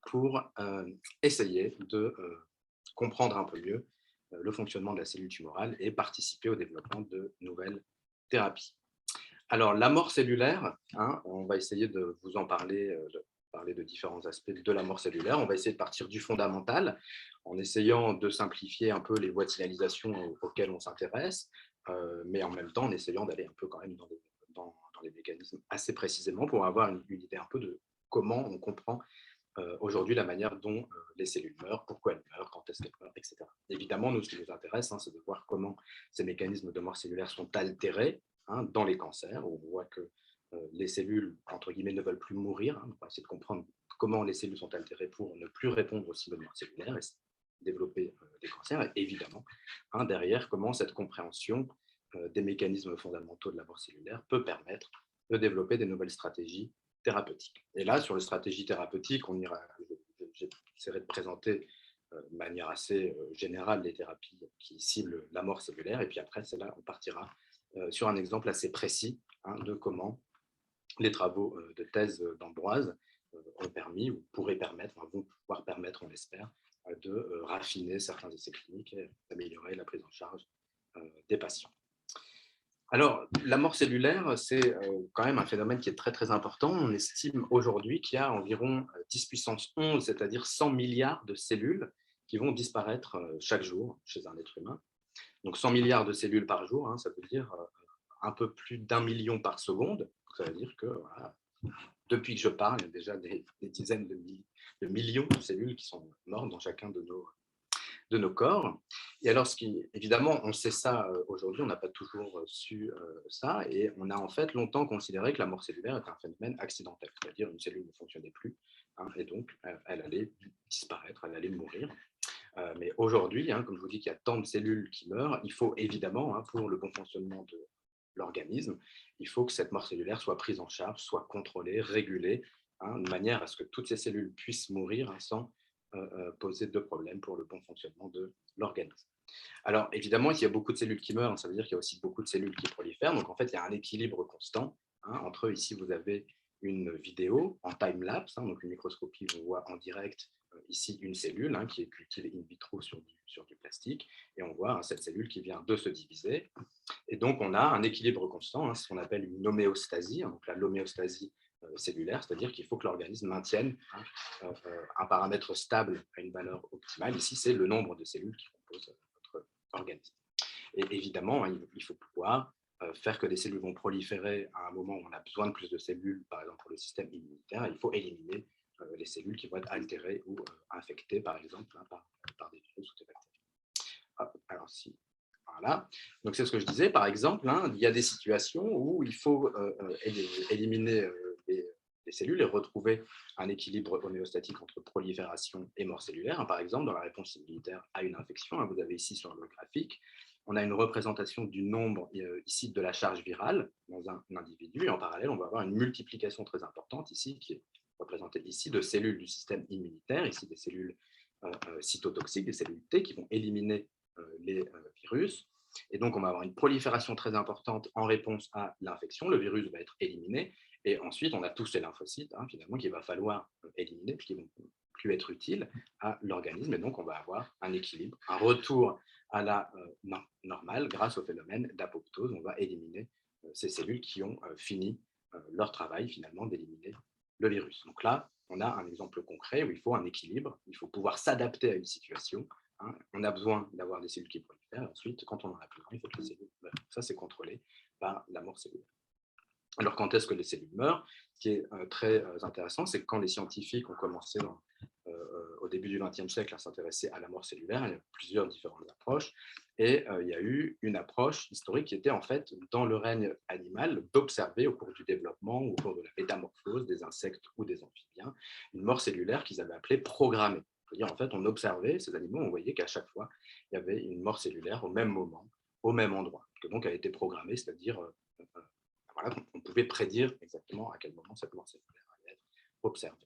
pour essayer de comprendre un peu mieux le fonctionnement de la cellule tumorale et participer au développement de nouvelles thérapies. Alors, la mort cellulaire, hein, on va essayer de vous en parler, parler de différents aspects de la mort cellulaire. On va essayer de partir du fondamental en essayant de simplifier un peu les voies de signalisation auxquelles on s'intéresse, mais en même temps en essayant d'aller un peu quand même dans les mécanismes assez précisément pour avoir une idée un peu de comment on comprend aujourd'hui la manière dont les cellules meurent, pourquoi elles meurent, quand est-ce qu'elles meurent, etc. Évidemment, nous, ce qui nous intéresse, hein, c'est de voir comment ces mécanismes de mort cellulaire sont altérés, hein, dans les cancers, où on voit que les cellules, entre guillemets, ne veulent plus mourir. Hein. On va essayer de comprendre comment les cellules sont altérées pour ne plus répondre aux signes de mort cellulaire et développer des cancers. Et évidemment, hein, derrière, comment cette compréhension des mécanismes fondamentaux de la mort cellulaire peut permettre de développer des nouvelles stratégies thérapeutiques. Et là, sur les stratégies thérapeutiques, j'essaierai de présenter de manière assez générale les thérapies qui ciblent la mort cellulaire. Et puis après, c'est là on partira sur un exemple assez précis, hein, de comment les travaux de thèse d'Ambroise ont permis ou pourraient permettre, enfin, vont pouvoir permettre, on l'espère, de raffiner certains essais cliniques et d'améliorer la prise en charge des patients. Alors, la mort cellulaire, c'est quand même un phénomène qui est très, très important. On estime aujourd'hui qu'il y a environ 10 puissance 11, c'est-à-dire 100 milliards de cellules qui vont disparaître chaque jour chez un être humain. Donc, 100 milliards de cellules par jour, hein, ça veut dire un peu plus d'1 million par seconde. Ça veut dire que voilà, depuis que je parle, il y a déjà des dizaines de millions de cellules qui sont mortes dans chacun de nos corps. Et alors, évidemment, on sait ça aujourd'hui, on n'a pas toujours su ça, et on a en fait longtemps considéré que la mort cellulaire était un phénomène accidentel, c'est-à-dire une cellule ne fonctionnait plus, hein, et donc elle allait disparaître, elle allait mourir. Mais aujourd'hui, hein, comme je vous dis qu'il y a tant de cellules qui meurent, il faut évidemment, hein, pour le bon fonctionnement de l'organisme, il faut que cette mort cellulaire soit prise en charge, soit contrôlée, régulée, hein, de manière à ce que toutes ces cellules puissent mourir, hein, sans poser de problème pour le bon fonctionnement de l'organisme. Alors évidemment, s'il y a beaucoup de cellules qui meurent, ça veut dire qu'il y a aussi beaucoup de cellules qui prolifèrent. Donc en fait, il y a un équilibre constant, hein, entre, ici, vous avez une vidéo en time-lapse, hein, donc une microscopie, on voit en direct ici une cellule, hein, qui est cultivée in vitro sur du plastique, et on voit, hein, cette cellule qui vient de se diviser. Et donc on a un équilibre constant, hein, ce qu'on appelle une homéostasie, hein, donc la l'homéostasie cellulaire, c'est-à-dire qu'il faut que l'organisme maintienne, hein, un paramètre stable à une valeur optimale. Ici, c'est le nombre de cellules qui composent notre organisme. Et évidemment, hein, il faut pouvoir faire que des cellules vont proliférer à un moment où on a besoin de plus de cellules, par exemple pour le système immunitaire. Il faut éliminer les cellules qui vont être altérées ou infectées, par exemple, hein, par des virus ou des bactéries. Alors, si voilà. Donc, c'est ce que je disais. Par exemple, hein, il y a des situations où il faut éliminer les cellules et retrouver un équilibre homéostatique entre prolifération et mort cellulaire. Hein, par exemple, dans la réponse immunitaire à une infection, hein, vous avez ici sur le graphique, on a une représentation du nombre ici de la charge virale dans un individu. Et en parallèle, on va avoir une multiplication très importante ici, qui est représentée ici, de cellules du système immunitaire, ici des cellules cytotoxiques, des cellules T qui vont éliminer les virus. Et donc, on va avoir une prolifération très importante en réponse à l'infection. Le virus va être éliminé. Et ensuite, on a tous ces lymphocytes, hein, finalement, qu'il va falloir éliminer, puisqu'ils ne vont plus être utiles à l'organisme. Et donc, on va avoir un équilibre, un retour à la normale grâce au phénomène d'apoptose. On va éliminer ces cellules qui ont fini leur travail, finalement, d'éliminer le virus. Donc là, on a un exemple concret où il faut un équilibre, il faut pouvoir s'adapter à une situation. Hein. On a besoin d'avoir des cellules qui prolifèrent. Ensuite, quand on en a plus besoin, il faut que les cellules meurent. Ça, c'est contrôlé par la mort cellulaire. Alors, quand est-ce que les cellules meurent? Ce qui est très intéressant, c'est que quand les scientifiques ont commencé au début du XXe siècle à s'intéresser à la mort cellulaire, il y a plusieurs différentes approches. Et il y a eu une approche historique qui était en fait, dans le règne animal, d'observer au cours du développement ou au cours de la métamorphose des insectes ou des amphibiens, une mort cellulaire qu'ils avaient appelée programmée. C'est-à-dire, en fait, on observait ces animaux, on voyait qu'à chaque fois, il y avait une mort cellulaire au même moment, au même endroit, que donc elle était programmée, c'est-à-dire voilà, on pouvait prédire exactement à quel moment cette mort cellulaire allait être observée.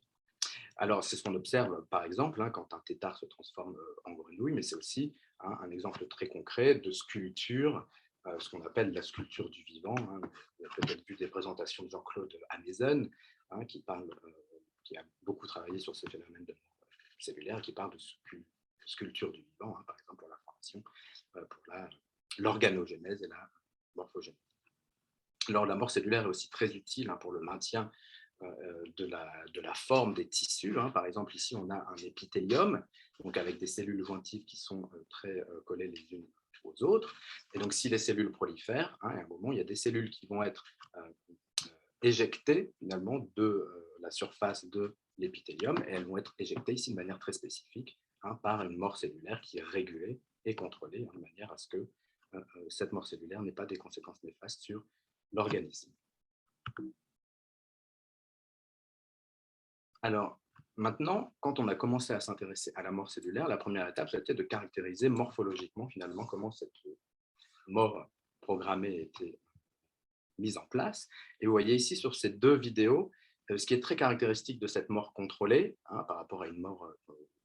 Alors, c'est ce qu'on observe, par exemple, hein, quand un tétard se transforme en grenouille, mais c'est aussi, hein, un exemple très concret de sculpture, ce qu'on appelle la sculpture du vivant. Hein. Vous avez peut-être vu des présentations de Jean-Claude Amezen, hein, qui parle qui a beaucoup travaillé sur ces phénomènes de mort cellulaire, qui parle de sculpture du vivant, par exemple pour la formation, pour l'organogénèse et la morphogénèse. Alors, la mort cellulaire est aussi très utile pour le maintien de la forme des tissus. Par exemple, ici, on a un épithélium, donc avec des cellules jointives qui sont très collées les unes aux autres. Et donc, si les cellules prolifèrent, à un moment, il y a des cellules qui vont être éjectées, finalement, de la surface de l'épithélium, et elles vont être éjectées ici de manière très spécifique, par une mort cellulaire qui est régulée et contrôlée, de manière à ce que cette mort cellulaire n'ait pas des conséquences néfastes sur l'organisme. Alors, maintenant, quand on a commencé à s'intéresser à la mort cellulaire, la première étape, c'était de caractériser morphologiquement, finalement, comment cette mort programmée était mise en place. Et vous voyez ici, sur ces deux vidéos, ce qui est très caractéristique de cette mort contrôlée, par rapport à une mort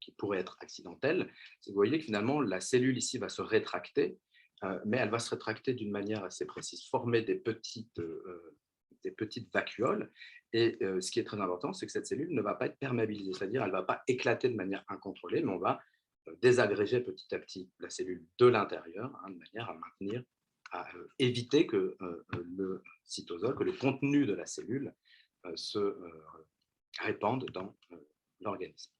qui pourrait être accidentelle, c'est que vous voyez que finalement, la cellule ici va se rétracter, mais elle va se rétracter d'une manière assez précise, former des petites vacuoles. Et ce qui est très important, c'est que cette cellule ne va pas être perméabilisée, c'est-à-dire elle ne va pas éclater de manière incontrôlée, mais on va désagréger petit à petit la cellule de l'intérieur, de manière à maintenir, à éviter que le cytosol, que le contenu de la cellule se répande dans l'organisme.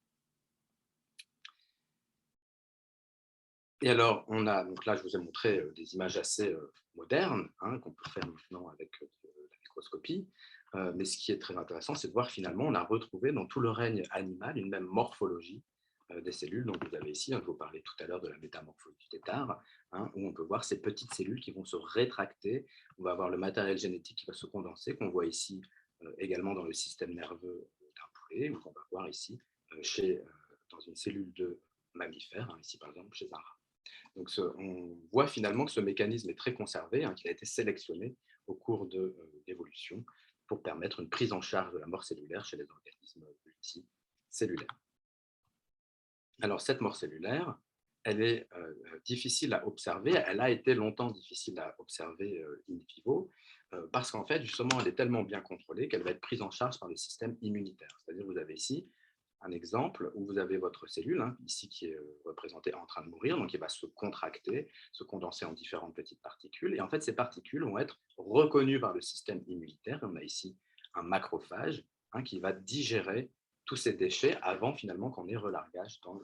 Et alors, donc là, je vous ai montré des images assez modernes, qu'on peut faire maintenant avec la microscopie. Mais ce qui est très intéressant, c'est de voir finalement, on a retrouvé dans tout le règne animal une même morphologie des cellules. Donc, vous avez ici, je vous parlais tout à l'heure de la métamorphose du tétard, où on peut voir ces petites cellules qui vont se rétracter. On va avoir le matériel génétique qui va se condenser, qu'on voit ici également dans le système nerveux d'un poulet, ou qu'on va voir ici dans une cellule de mammifère, ici par exemple chez un rat. Donc, on voit finalement que ce mécanisme est très conservé, qu'il a été sélectionné au cours de l'évolution pour permettre une prise en charge de la mort cellulaire chez les organismes multicellulaires. Alors, cette mort cellulaire, elle est difficile à observer. Elle a été longtemps difficile à observer in vivo, parce qu'en fait, justement, elle est tellement bien contrôlée qu'elle va être prise en charge par le système immunitaire. C'est-à-dire, vous avez ici un exemple où vous avez votre cellule, ici qui est représentée en train de mourir, donc il va se contracter, se condenser en différentes petites particules, et en fait ces particules vont être reconnues par le système immunitaire. On a ici un macrophage qui va digérer tous ces déchets avant finalement qu'on ait relargage dans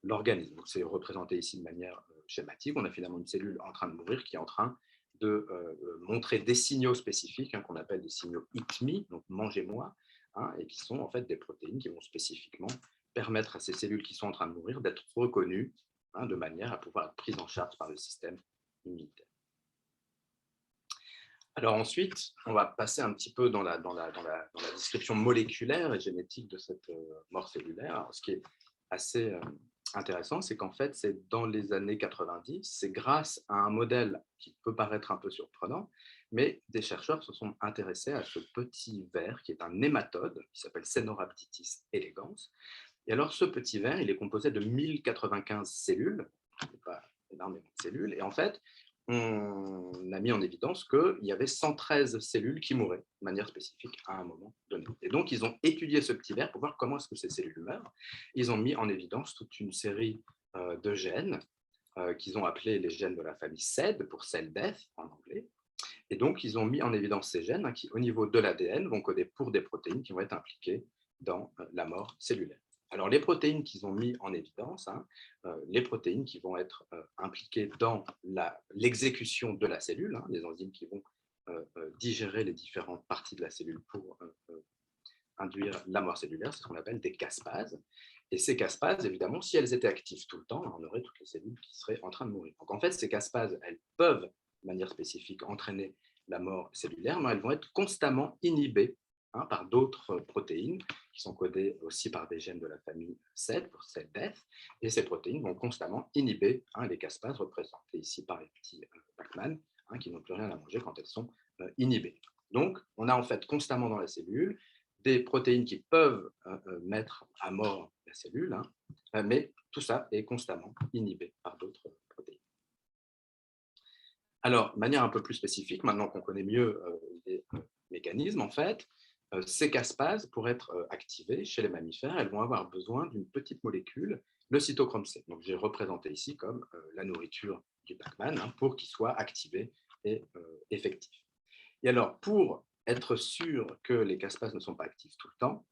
l'organisme. C'est représenté ici de manière schématique. On a finalement une cellule en train de mourir qui est en train de montrer des signaux spécifiques qu'on appelle des signaux eat me, donc mangez-moi, et qui sont en fait des protéines qui vont spécifiquement permettre à ces cellules qui sont en train de mourir d'être reconnues de manière à pouvoir être prises en charge par le système immunitaire. Alors ensuite, on va passer un petit peu dans la description moléculaire et génétique de cette mort cellulaire. Alors, ce qui est assez intéressant, c'est qu'en fait, c'est dans les années 90, c'est grâce à un modèle qui peut paraître un peu surprenant, mais des chercheurs se sont intéressés à ce petit ver qui est un nématode, qui s'appelle Caenorhabditis elegans. Et alors, ce petit ver, il est composé de 1095 cellules, pas énormément de cellules, et en fait, on a mis en évidence qu'il y avait 113 cellules qui mouraient de manière spécifique à un moment donné. Et donc, ils ont étudié ce petit ver pour voir comment est-ce que ces cellules meurent. Ils ont mis en évidence toute une série de gènes qu'ils ont appelés les gènes de la famille SED, pour cell death en anglais. Et donc, ils ont mis en évidence ces gènes qui, au niveau de l'ADN, vont coder pour des protéines qui vont être impliquées dans la mort cellulaire. Alors, les protéines qu'ils ont mis en évidence, les protéines qui vont être impliquées dans l'exécution de la cellule, les enzymes qui vont digérer les différentes parties de la cellule pour induire la mort cellulaire, c'est ce qu'on appelle des caspases. Et ces caspases, évidemment, si elles étaient actives tout le temps, on aurait toutes les cellules qui seraient en train de mourir. Donc, en fait, ces caspases, elles peuvent, de manière spécifique, entraîner la mort cellulaire, mais elles vont être constamment inhibées par d'autres protéines qui sont codées aussi par des gènes de la famille SED, pour cell death, et ces protéines vont constamment inhiber les caspases, représentées ici par les petits Pac-Man, qui n'ont plus rien à manger quand elles sont inhibées. Donc, on a en fait constamment dans la cellule des protéines qui peuvent mettre à mort la cellule, mais tout ça est constamment inhibé par d'autres protéines. Alors, de manière un peu plus spécifique, maintenant qu'on connaît mieux les mécanismes, en fait, Ces caspases, pour être activées chez les mammifères, elles vont avoir besoin d'une petite molécule, le cytochrome C. Donc, j'ai représenté ici comme la nourriture du Pac-Man pour qu'il soit activé et effectif. Et alors, pour être sûr que les caspases ne sont pas actifs tout le temps,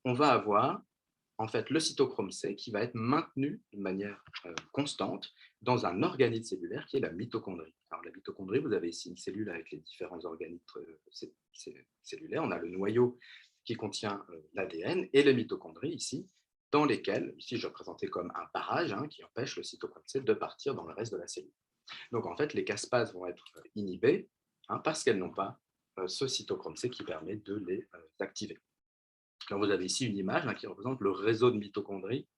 on va avoir en fait le cytochrome C qui va être maintenu de manière constante dans un organite cellulaire qui est la mitochondrie. Alors, la mitochondrie, vous avez ici une cellule avec les différents organites cellulaires. On a le noyau qui contient l'ADN et les mitochondries ici, dans lesquelles, ici je représentais comme un barrage qui empêche le cytochrome C de partir dans le reste de la cellule. Donc en fait, les caspases vont être inhibées parce qu'elles n'ont pas ce cytochrome C qui permet de les activer. Alors, vous avez ici une image qui représente le réseau de mitochondries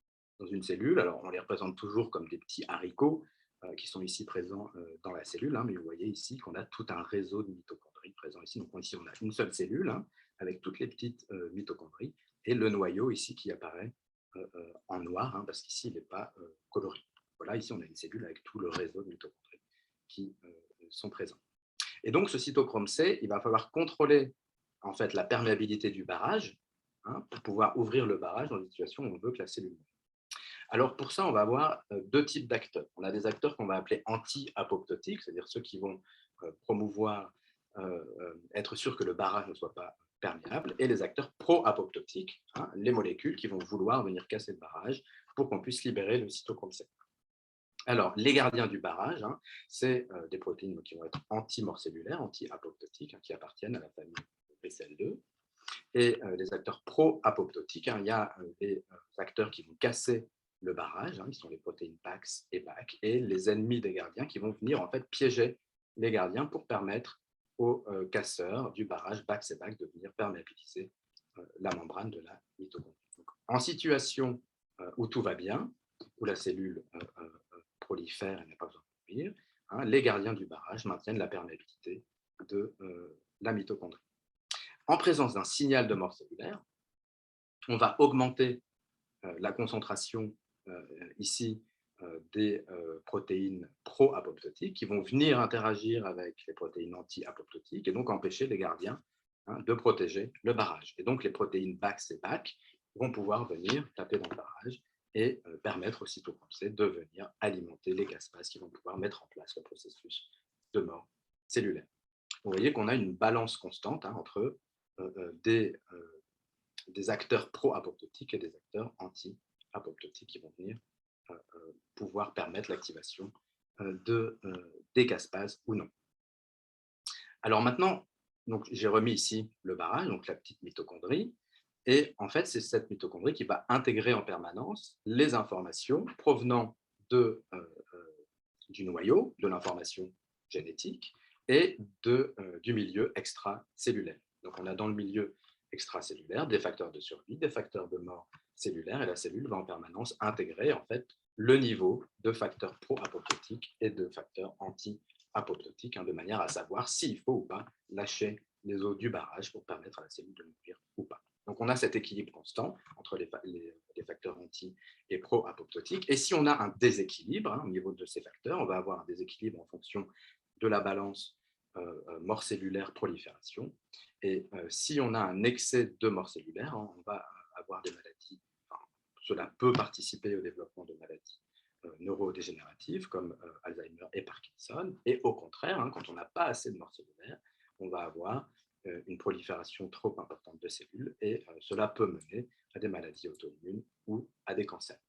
dans une cellule. Alors, on les représente toujours comme des petits haricots qui sont ici présents dans la cellule, mais vous voyez ici qu'on a tout un réseau de mitochondries présents ici. Donc, ici, on a une seule cellule avec toutes les petites mitochondries et le noyau ici qui apparaît en noir parce qu'ici, il n'est pas coloré. Voilà, ici, on a une cellule avec tout le réseau de mitochondries qui sont présents. Et donc, ce cytochrome C, il va falloir contrôler en fait la perméabilité du barrage pour pouvoir ouvrir le barrage dans une situation où on veut que la cellule meure. Alors, pour ça, on va avoir deux types d'acteurs. On a des acteurs qu'on va appeler anti-apoptotiques, c'est-à-dire ceux qui vont promouvoir, être sûr que le barrage ne soit pas perméable, et les acteurs pro-apoptotiques, les molécules qui vont vouloir venir casser le barrage pour qu'on puisse libérer le cytochrome C. Alors, les gardiens du barrage, c'est des protéines qui vont être antimorcellulaires, anti-apoptotiques, qui appartiennent à la famille BCL2. Et les acteurs pro-apoptotiques, il y a des acteurs qui vont casser le barrage, ils sont les protéines PAX et BAC, et les ennemis des gardiens qui vont venir en fait piéger les gardiens pour permettre aux casseurs du barrage BAX et BAC de venir perméabiliser la membrane de la mitochondrie. Donc, en situation où tout va bien, où la cellule prolifère et n'a pas besoin de mourir, les gardiens du barrage maintiennent la perméabilité de la mitochondrie. En présence d'un signal de mort cellulaire, on va augmenter la concentration ici des protéines pro-apoptotiques qui vont venir interagir avec les protéines anti-apoptotiques et donc empêcher les gardiens de protéger le barrage. Et donc les protéines BAX et BAC vont pouvoir venir taper dans le barrage et permettre au cytochrome C de venir alimenter les caspases qui vont pouvoir mettre en place le processus de mort cellulaire. Vous voyez qu'on a une balance constante entre des acteurs pro-apoptotiques et des acteurs anti-apoptotiques qui vont venir pouvoir permettre l'activation des caspases ou non. Alors maintenant, j'ai remis ici le barrage, donc la petite mitochondrie, et en fait, c'est cette mitochondrie qui va intégrer en permanence les informations provenant du noyau, de l'information génétique, et du milieu extracellulaire. Donc on a dans le milieu extracellulaire des facteurs de survie, des facteurs de mort cellulaire, et la cellule va en permanence intégrer en fait le niveau de facteurs pro-apoptotiques et de facteurs anti-apoptotiques, de manière à savoir s'il faut ou pas lâcher les eaux du barrage pour permettre à la cellule de mourir ou pas. Donc on a cet équilibre constant entre les facteurs anti et pro-apoptotiques. Et si on a un déséquilibre au niveau de ces facteurs, on va avoir un déséquilibre en fonction de la balance mort cellulaire prolifération. Et si on a un excès de mort cellulaire, on va avoir des maladies. Cela peut participer au développement de maladies neurodégénératives comme Alzheimer et Parkinson. Et au contraire, quand on n'a pas assez de mort cellulaire, on va avoir une prolifération trop importante de cellules et cela peut mener à des maladies auto-immunes ou à des cancers.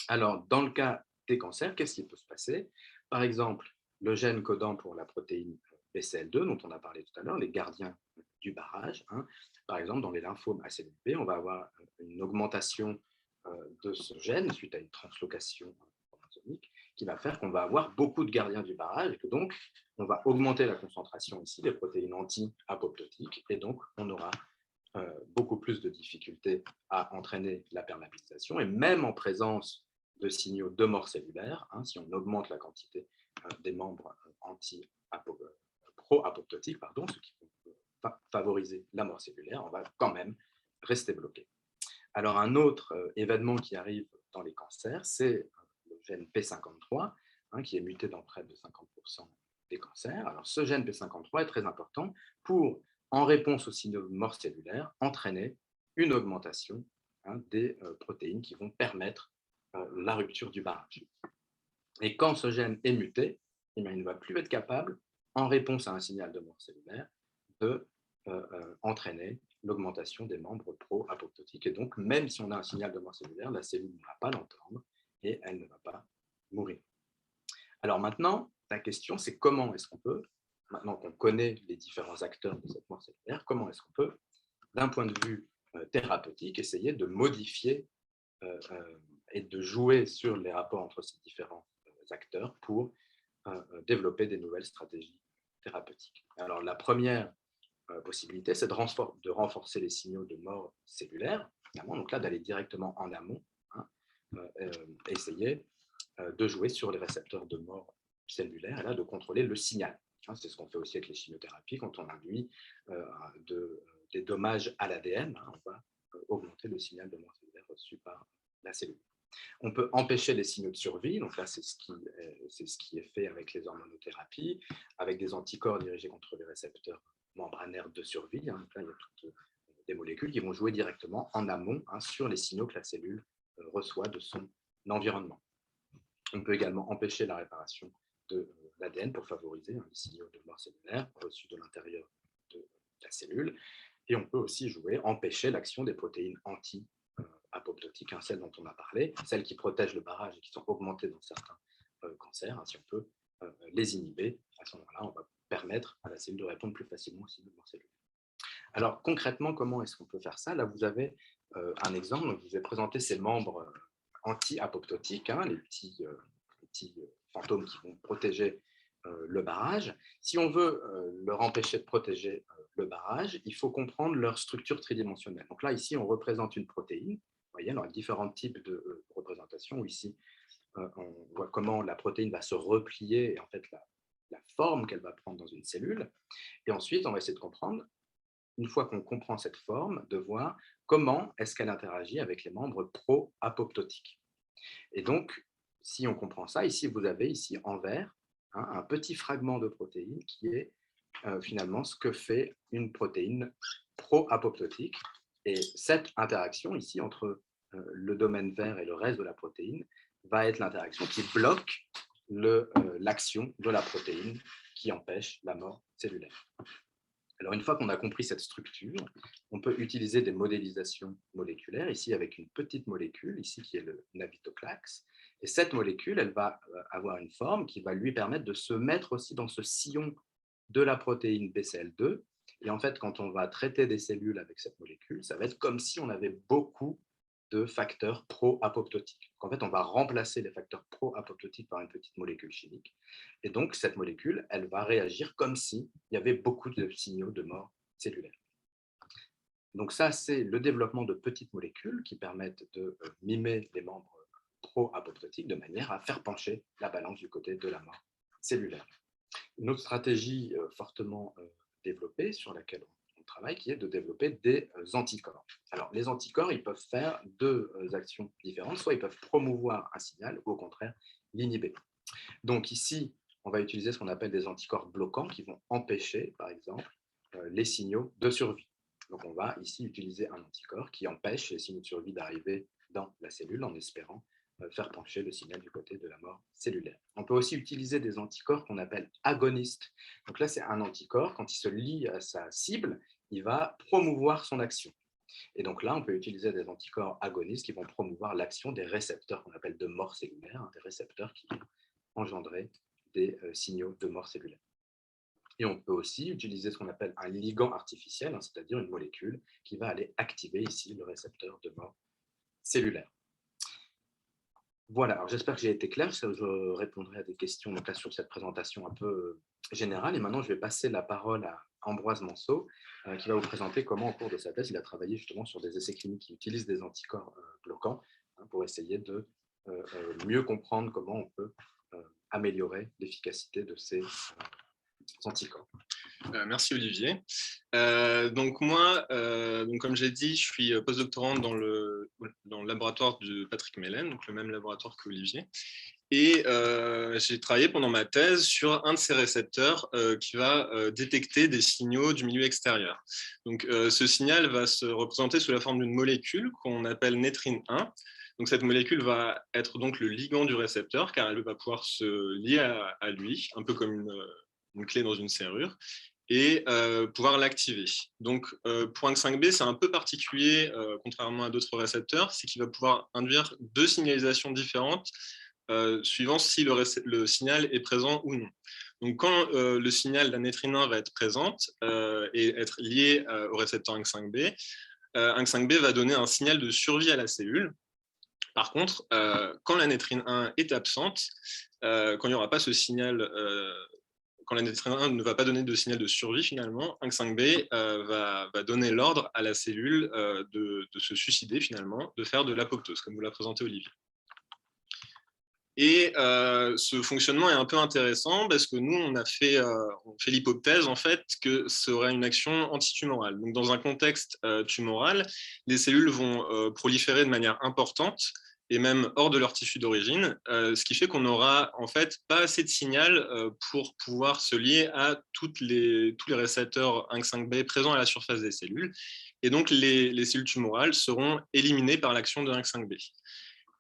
Alors, dans le cas des cancers, qu'est-ce qui peut se passer? Par exemple, le gène codant pour la protéine BCL2, dont on a parlé tout à l'heure, les gardiens du barrage. Par exemple, dans les lymphomes à cellule B, on va avoir une augmentation de ce gène suite à une translocation chromosomique qui va faire qu'on va avoir beaucoup de gardiens du barrage et que donc on va augmenter la concentration ici des protéines anti-apoptotiques et donc on aura beaucoup plus de difficultés à entraîner la perméabilisation et même en présence de signaux de mort cellulaire, si on augmente la quantité des membres pro-apoptotiques, ce qui peut favoriser la mort cellulaire, on va quand même rester bloqué. Alors un autre événement qui arrive dans les cancers, c'est le gène P53, qui est muté dans près de 50% des cancers. Alors ce gène P53 est très important pour en réponse aux signaux de mort cellulaire, entraîner une augmentation des protéines qui vont permettre la rupture du barrage. Et quand ce gène est muté, eh bien, il ne va plus être capable, en réponse à un signal de mort cellulaire, de entraîner l'augmentation des membres pro-apoptotiques. Et donc, même si on a un signal de mort cellulaire, la cellule ne va pas l'entendre et elle ne va pas mourir. Alors maintenant, la question, c'est comment est-ce qu'on peut, maintenant qu'on connaît les différents acteurs de cette mort cellulaire, comment est-ce qu'on peut, d'un point de vue thérapeutique, essayer de modifier et de jouer sur les rapports entre ces différents acteurs pour développer des nouvelles stratégies thérapeutiques. Alors la première possibilité, c'est de renforcer les signaux de mort cellulaire, donc là d'aller directement en amont, essayer de jouer sur les récepteurs de mort cellulaire et là de contrôler le signal. C'est ce qu'on fait aussi avec les chimiothérapies quand on induit des dommages à l'ADN, on va augmenter le signal de mort cellulaire reçu par la cellule. On peut empêcher les signaux de survie, donc là c'est ce qui est fait avec les hormonothérapies, avec des anticorps dirigés contre les récepteurs membranaires de survie. Donc là il y a toutes des molécules qui vont jouer directement en amont sur les signaux que la cellule reçoit de son environnement. On peut également empêcher la réparation de l'ADN pour favoriser les signaux de mort cellulaire reçus de l'intérieur de la cellule. Et on peut aussi empêcher l'action des protéines anti-apoptotiques, celles dont on a parlé, celles qui protègent le barrage et qui sont augmentées dans certains cancers. Si on peut les inhiber, à ce moment-là, on va permettre à la cellule de répondre plus facilement aux signaux de mort cellulaire. Alors concrètement, comment est-ce qu'on peut faire ça? Là, vous avez un exemple. Donc, je vous ai présenté ces membres anti-apoptotiques, les petits fantômes qui vont protéger le barrage. Si on veut leur empêcher de protéger le barrage, il faut comprendre leur structure tridimensionnelle. Donc là, ici, on représente une protéine. Vous voyez, il y a différents types de représentations. Ici, on voit comment la protéine va se replier et en fait la forme qu'elle va prendre dans une cellule. Et ensuite, on va essayer de comprendre, une fois qu'on comprend cette forme, de voir comment est-ce qu'elle interagit avec les membres pro-apoptotiques. Et donc, si on comprend ça, ici, vous avez ici en vert un petit fragment de protéine qui est finalement ce que fait une protéine pro-apoptotique. Et cette interaction ici entre le domaine vert et le reste de la protéine va être l'interaction qui bloque l'action de la protéine qui empêche la mort cellulaire. Alors, une fois qu'on a compris cette structure, on peut utiliser des modélisations moléculaires, ici avec une petite molécule, ici qui est le navitoclax. Et cette molécule, elle va avoir une forme qui va lui permettre de se mettre aussi dans ce sillon de la protéine BCL2. Et en fait, quand on va traiter des cellules avec cette molécule, ça va être comme si on avait beaucoup de facteurs pro-apoptotiques. En fait, on va remplacer les facteurs pro-apoptotiques par une petite molécule chimique. Et donc, cette molécule, elle va réagir comme s'il y avait beaucoup de signaux de mort cellulaire. Donc ça, c'est le développement de petites molécules qui permettent de mimer les membres pro-apoptotiques de manière à faire pencher la balance du côté de la mort cellulaire. Une autre stratégie fortement développée sur laquelle on travaille, qui est de développer des anticorps. Alors, les anticorps, ils peuvent faire deux actions différentes. Soit ils peuvent promouvoir un signal, ou au contraire, l'inhiber. Donc ici, on va utiliser ce qu'on appelle des anticorps bloquants qui vont empêcher, par exemple, les signaux de survie. Donc on va ici utiliser un anticorps qui empêche les signaux de survie d'arriver dans la cellule en espérant faire pencher le signal du côté de la mort cellulaire. On peut aussi utiliser des anticorps qu'on appelle agonistes. Donc là, c'est un anticorps, quand il se lie à sa cible, il va promouvoir son action. Et donc là, on peut utiliser des anticorps agonistes qui vont promouvoir l'action des récepteurs qu'on appelle de mort cellulaire, des récepteurs qui vont engendrer des signaux de mort cellulaire. Et on peut aussi utiliser ce qu'on appelle un ligand artificiel, c'est-à-dire une molécule qui va aller activer ici le récepteur de mort cellulaire. Voilà, alors j'espère que j'ai été clair, je répondrai à des questions donc là, sur cette présentation un peu générale. Et maintenant, je vais passer la parole à Ambroise Manceau, qui va vous présenter comment, au cours de sa thèse, il a travaillé justement sur des essais cliniques qui utilisent des anticorps bloquants pour essayer de mieux comprendre comment on peut améliorer l'efficacité de ces anticorps. Merci Olivier. Donc moi, comme j'ai dit, je suis postdoctorant dans le laboratoire de Patrick Mellen, donc le même laboratoire qu'Olivier. Et j'ai travaillé pendant ma thèse sur un de ces récepteurs qui va détecter des signaux du milieu extérieur. Donc, ce signal va se représenter sous la forme d'une molécule qu'on appelle nétrine 1. Donc, cette molécule va être donc le ligand du récepteur, car elle va pouvoir se lier à lui, un peu comme une clé dans une serrure, et pouvoir l'activer. Donc, pour 5B, c'est un peu particulier, contrairement à d'autres récepteurs, c'est qu'il va pouvoir induire deux signalisations différentes suivant si le signal est présent ou non. Donc, quand le signal d'un nétrine 1 va être présente et être lié au récepteur 5B, 5B va donner un signal de survie à la cellule. Par contre, quand la nétrine 1 est absente, quand il n'y aura pas ce signal, quand la nétrine 1 ne va pas donner de signal de survie, finalement, 5B va donner l'ordre à la cellule de se suicider, finalement, de faire de l'apoptose, comme vous l'a présenté Olivier. Et ce fonctionnement est un peu intéressant parce que nous, on fait l'hypothèse en fait que ce serait une action antitumorale. Donc, dans un contexte tumoral, les cellules vont proliférer de manière importante et même hors de leur tissu d'origine, ce qui fait qu'on n'aura en fait pas assez de signal pour pouvoir se lier à tous les récepteurs 5B présents à la surface des cellules. Et donc, les cellules tumorales seront éliminées par l'action de 5B.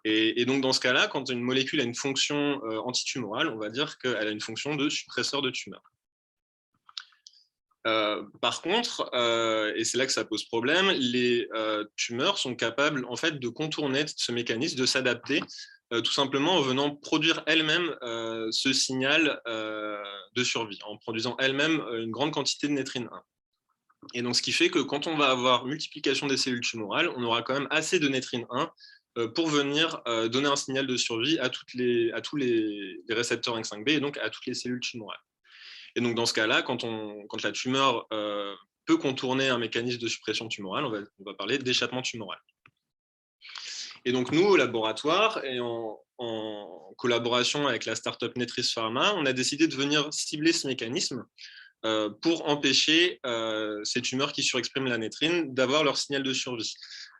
Et donc, dans ce cas-là, quand une molécule a une fonction antitumorale, on va dire qu'elle a une fonction de suppresseur de tumeur. Par contre, et c'est là que ça pose problème, les tumeurs sont capables en fait, de contourner ce mécanisme, de s'adapter, tout simplement en venant produire elles-mêmes ce signal de survie, en produisant elles-mêmes une grande quantité de nétrine 1. Et donc, ce qui fait que quand on va avoir multiplication des cellules tumorales, on aura quand même assez de nétrine 1 pour venir donner un signal de survie à tous les récepteurs 5B et donc à toutes les cellules tumorales. Et donc, dans ce cas-là, quand la tumeur peut contourner un mécanisme de suppression tumorale, on va parler d'échappement tumoral. Et donc, nous, au laboratoire, et en collaboration avec la startup Netris Pharma, on a décidé de venir cibler ce mécanisme pour empêcher ces tumeurs qui surexpriment la nétrine d'avoir leur signal de survie.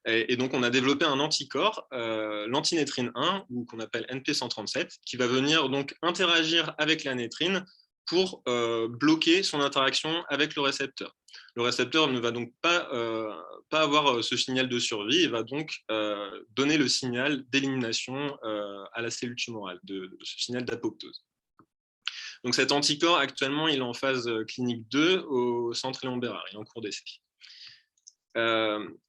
Et donc, on a développé un anticorps, l'antinétrine 1, ou qu'on appelle NP137, qui va venir donc interagir avec la nétrine pour bloquer son interaction avec le récepteur. Le récepteur ne va donc pas avoir ce signal de survie et va donc donner le signal d'élimination à la cellule tumorale, de ce signal d'apoptose. Donc cet anticorps, actuellement, il est en phase clinique 2 au centre Léon Bérard, il est en cours d'essai.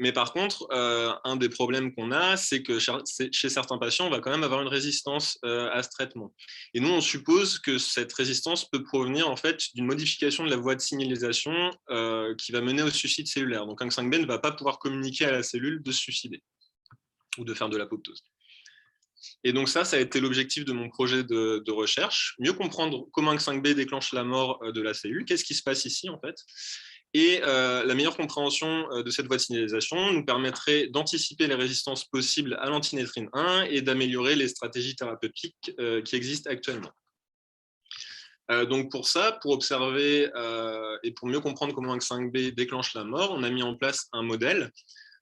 Mais par contre, un des problèmes qu'on a, c'est que chez certains patients, on va quand même avoir une résistance à ce traitement. Et nous, on suppose que cette résistance peut provenir en fait d'une modification de la voie de signalisation qui va mener au suicide cellulaire. Donc 5B ne va pas pouvoir communiquer à la cellule de se suicider ou de faire de l'apoptose. Et donc ça a été l'objectif de mon projet de recherche, mieux comprendre comment 5B déclenche la mort de la cellule, qu'est-ce qui se passe ici en fait. Et la meilleure compréhension de cette voie de signalisation nous permettrait d'anticiper les résistances possibles à l'antinétrine 1 et d'améliorer les stratégies thérapeutiques qui existent actuellement. Donc pour ça, pour observer et pour mieux comprendre comment 5B déclenche la mort, on a mis en place un modèle.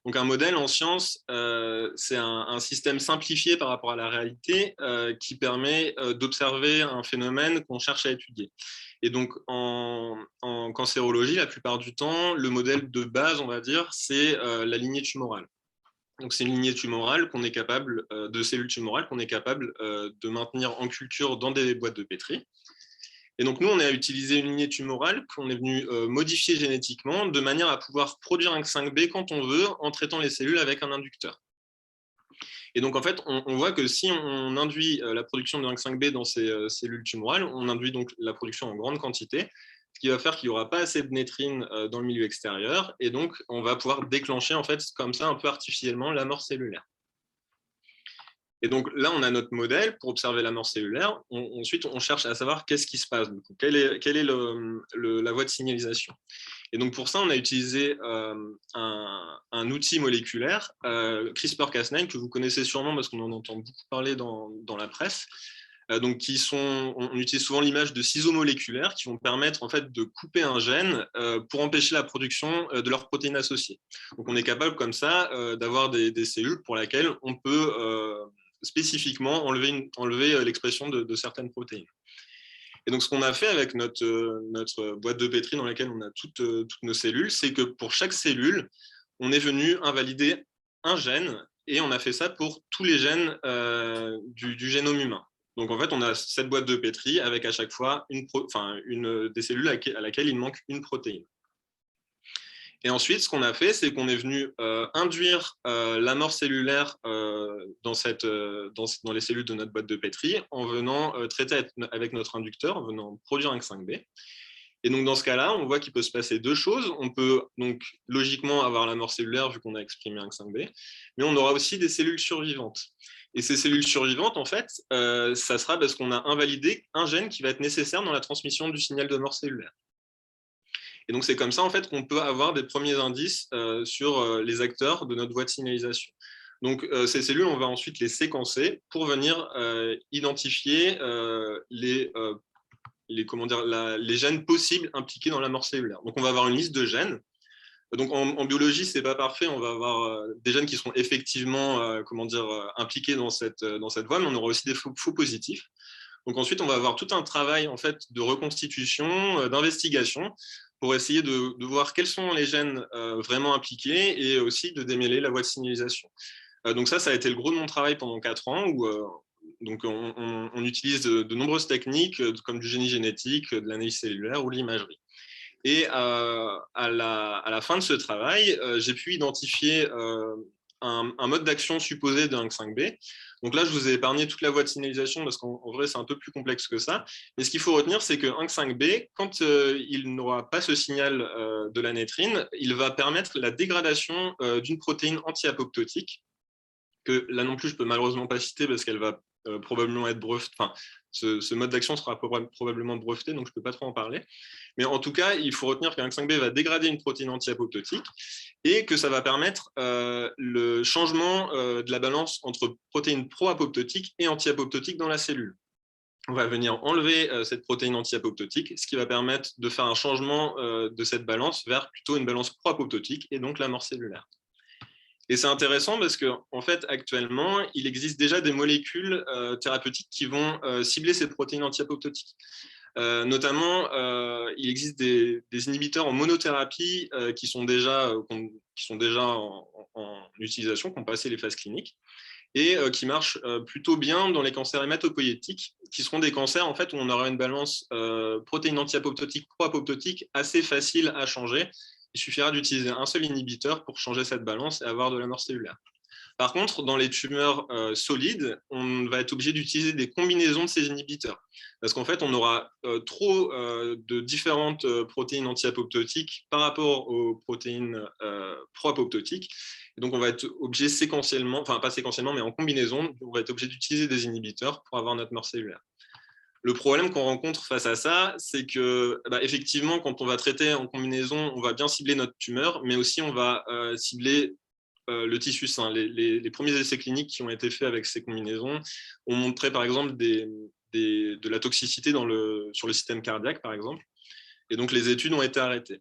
Donc un modèle en sciences, c'est un système simplifié par rapport à la réalité qui permet d'observer un phénomène qu'on cherche à étudier. Et donc en cancérologie, la plupart du temps, le modèle de base, on va dire, c'est la lignée tumorale. Donc c'est une lignée tumorale qu'on est capable, de cellules tumorales qu'on est capable de maintenir en culture dans des boîtes de pétri. Et donc, nous, on a utilisé une lignée tumorale qu'on est venu modifier génétiquement de manière à pouvoir produire un 5B quand on veut en traitant les cellules avec un inducteur. Et donc, en fait, on voit que si on induit la production de 5B dans ces cellules tumorales, on induit donc la production en grande quantité, ce qui va faire qu'il n'y aura pas assez de nétrine dans le milieu extérieur. Et donc, on va pouvoir déclencher, en fait, comme ça, un peu artificiellement, la mort cellulaire. Et donc là, on a notre modèle pour observer la mort cellulaire. Ensuite, on cherche à savoir qu'est-ce qui se passe, du coup, quelle est la voie de signalisation. Et donc pour ça, on a utilisé un outil moléculaire, CRISPR-Cas9, que vous connaissez sûrement parce qu'on en entend beaucoup parler dans la presse. Donc on utilise souvent l'image de ciseaux moléculaires qui vont permettre en fait de couper un gène pour empêcher la production de leurs protéines associées. Donc on est capable comme ça d'avoir des cellules pour lesquelles on peut spécifiquement enlever l'expression de certaines protéines. Et donc, ce qu'on a fait avec notre boîte de pétri dans laquelle on a toutes nos cellules, c'est que pour chaque cellule, on est venu invalider un gène, et on a fait ça pour tous les gènes du génome humain. Donc, en fait, on a cette boîte de pétri avec à chaque fois des cellules à laquelle il manque une protéine. Et ensuite, ce qu'on a fait, c'est qu'on est venu induire la mort cellulaire dans les cellules de notre boîte de pétri en venant traiter avec notre inducteur, en venant produire un 5B. Et donc, dans ce cas-là, on voit qu'il peut se passer deux choses. On peut donc logiquement avoir la mort cellulaire vu qu'on a exprimé un 5B, mais on aura aussi des cellules survivantes. Et ces cellules survivantes, en fait, ça sera parce qu'on a invalidé un gène qui va être nécessaire dans la transmission du signal de mort cellulaire. Et donc, c'est comme ça en fait, qu'on peut avoir des premiers indices sur les acteurs de notre voie de signalisation. Donc, ces cellules, on va ensuite les séquencer pour venir identifier les gènes possibles impliqués dans la mort cellulaire. Donc, on va avoir une liste de gènes. Donc, en biologie, ce n'est pas parfait. On va avoir des gènes qui seront effectivement impliqués dans cette voie, mais on aura aussi des faux positifs. Donc ensuite, on va avoir tout un travail en fait, de reconstitution, d'investigation, pour essayer de voir quels sont les gènes vraiment impliqués et aussi de démêler la voie de signalisation. Donc ça a été le gros de mon travail pendant 4 ans, où donc on utilise de nombreuses techniques comme du génie génétique, de l'analyse cellulaire ou l'imagerie. Et à la fin de ce travail, j'ai pu identifier un mode d'action supposé d'un 5B. Donc là, je vous ai épargné toute la voie de signalisation parce qu'en vrai, c'est un peu plus complexe que ça. Mais ce qu'il faut retenir, c'est que 5B, quand il n'aura pas ce signal de la nétrine, il va permettre la dégradation d'une protéine anti-apoptotique, que là non plus, je ne peux malheureusement pas citer parce qu'elle va probablement être brevetée. Enfin, ce mode d'action sera probablement breveté, donc je ne peux pas trop en parler. Mais en tout cas, il faut retenir qu'un 5B va dégrader une protéine anti-apoptotique et que ça va permettre le changement de la balance entre protéines pro-apoptotiques et anti-apoptotiques dans la cellule. On va venir enlever cette protéine anti-apoptotique, ce qui va permettre de faire un changement de cette balance vers plutôt une balance pro-apoptotique et donc la mort cellulaire. Et c'est intéressant parce qu'en fait, actuellement, il existe déjà des molécules thérapeutiques qui vont cibler ces protéines anti-apoptotiques. Notamment, il existe des inhibiteurs en monothérapie qui sont déjà en utilisation, qui ont passé les phases cliniques, et qui marchent plutôt bien dans les cancers hématopoïétiques, qui seront des cancers en fait, où on aura une balance protéines anti-apoptotiques pro-apoptotiques assez facile à changer. Il suffira d'utiliser un seul inhibiteur pour changer cette balance et avoir de la mort cellulaire. Par contre, dans les tumeurs solides, on va être obligé d'utiliser des combinaisons de ces inhibiteurs. Parce qu'en fait, on aura trop de différentes protéines anti-apoptotiques par rapport aux protéines pro-apoptotiques. Et donc, on va être obligé séquentiellement, enfin pas séquentiellement, mais en combinaison, on va être obligé d'utiliser des inhibiteurs pour avoir notre mort cellulaire. Le problème qu'on rencontre face à ça, c'est que, effectivement, quand on va traiter en combinaison, on va bien cibler notre tumeur, mais aussi on va cibler le tissu sain. Les premiers essais cliniques qui ont été faits avec ces combinaisons ont montré, par exemple, de la toxicité sur le système cardiaque, par exemple. Et donc, les études ont été arrêtées.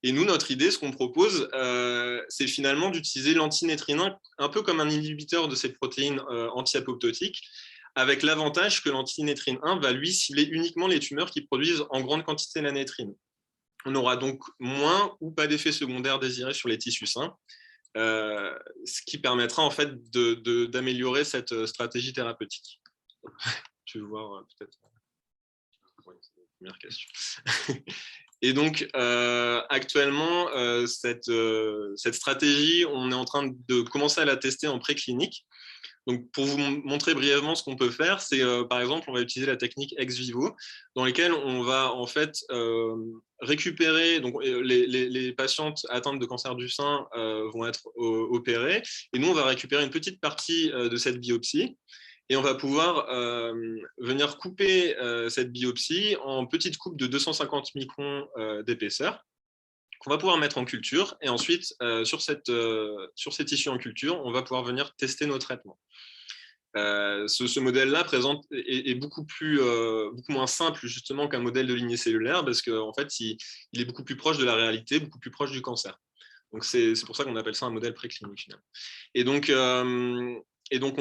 Et nous, notre idée, ce qu'on propose, c'est finalement d'utiliser l'antinétrinin un peu comme un inhibiteur de ces protéines anti-apoptotiques, avec l'avantage que l'antinétrine 1 va lui cibler uniquement les tumeurs qui produisent en grande quantité la nétrine. On aura donc moins ou pas d'effet secondaire désiré sur les tissus sains, ce qui permettra en fait d'améliorer cette stratégie thérapeutique. Tu veux voir peut-être c'est la première question. Et donc, actuellement, cette stratégie, on est en train de commencer à la tester en préclinique. Donc, pour vous montrer brièvement ce qu'on peut faire, c'est par exemple, on va utiliser la technique ex vivo, dans laquelle on va en fait récupérer. Donc, les patientes atteintes de cancer du sein vont être opérées, et nous, on va récupérer une petite partie de cette biopsie. Et on va pouvoir venir couper cette biopsie en petites coupes de 250 microns d'épaisseur, qu'on va pouvoir mettre en culture. Et ensuite, sur ces tissus en culture, on va pouvoir venir tester nos traitements. Ce modèle-là est beaucoup moins simple justement qu'un modèle de lignée cellulaire, parce qu'en fait, il est beaucoup plus proche de la réalité, beaucoup plus proche du cancer. Donc, c'est pour ça qu'on appelle ça un modèle préclinique finalement. Et donc, Et donc,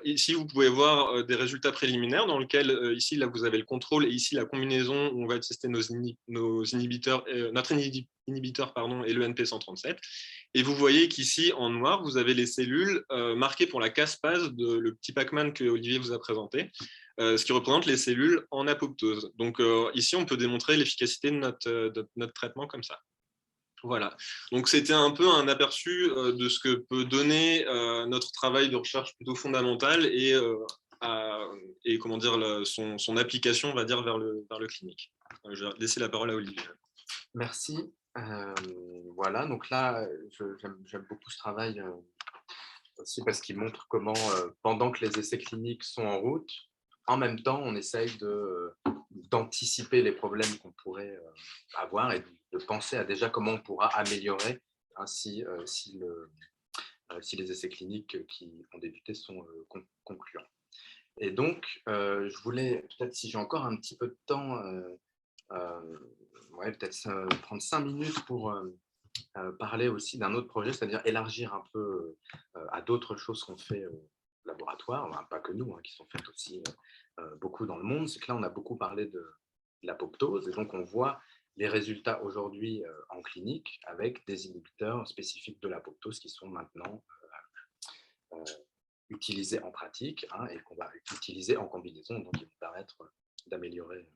ici, vous pouvez voir des résultats préliminaires dans lesquels, ici, là, vous avez le contrôle et ici, la combinaison où on va tester nos inhibiteurs, notre inhibiteur pardon, et le NP137. Et vous voyez qu'ici, en noir, vous avez les cellules marquées pour la caspase, le petit Pac-Man que Olivier vous a présenté, ce qui représente les cellules en apoptose. Donc, ici, on peut démontrer l'efficacité de notre traitement comme ça. Voilà, donc c'était un peu un aperçu de ce que peut donner notre travail de recherche plutôt fondamental et comment dire, son application, on va dire, vers le clinique. Je vais laisser la parole à Olivier. Merci. Voilà, donc là, j'aime beaucoup ce travail aussi parce qu'il montre comment, pendant que les essais cliniques sont en route, en même temps, on essaye d'anticiper les problèmes qu'on pourrait avoir et de penser à déjà comment on pourra améliorer hein, si les essais cliniques qui ont débuté sont concluants. Et donc, je voulais, peut-être si j'ai encore un petit peu de temps, ouais, peut-être prendre 5 minutes pour parler aussi d'un autre projet, c'est-à-dire élargir un peu à d'autres choses qu'on fait au laboratoire, enfin, pas que nous, hein, qui sont faites aussi beaucoup dans le monde. C'est que là, on a beaucoup parlé de l'apoptose, et donc on voit les résultats aujourd'hui en clinique avec des inhibiteurs spécifiques de l'apoptose qui sont maintenant utilisés en pratique hein, et qu'on va utiliser en combinaison, donc ils vont permettre d'améliorer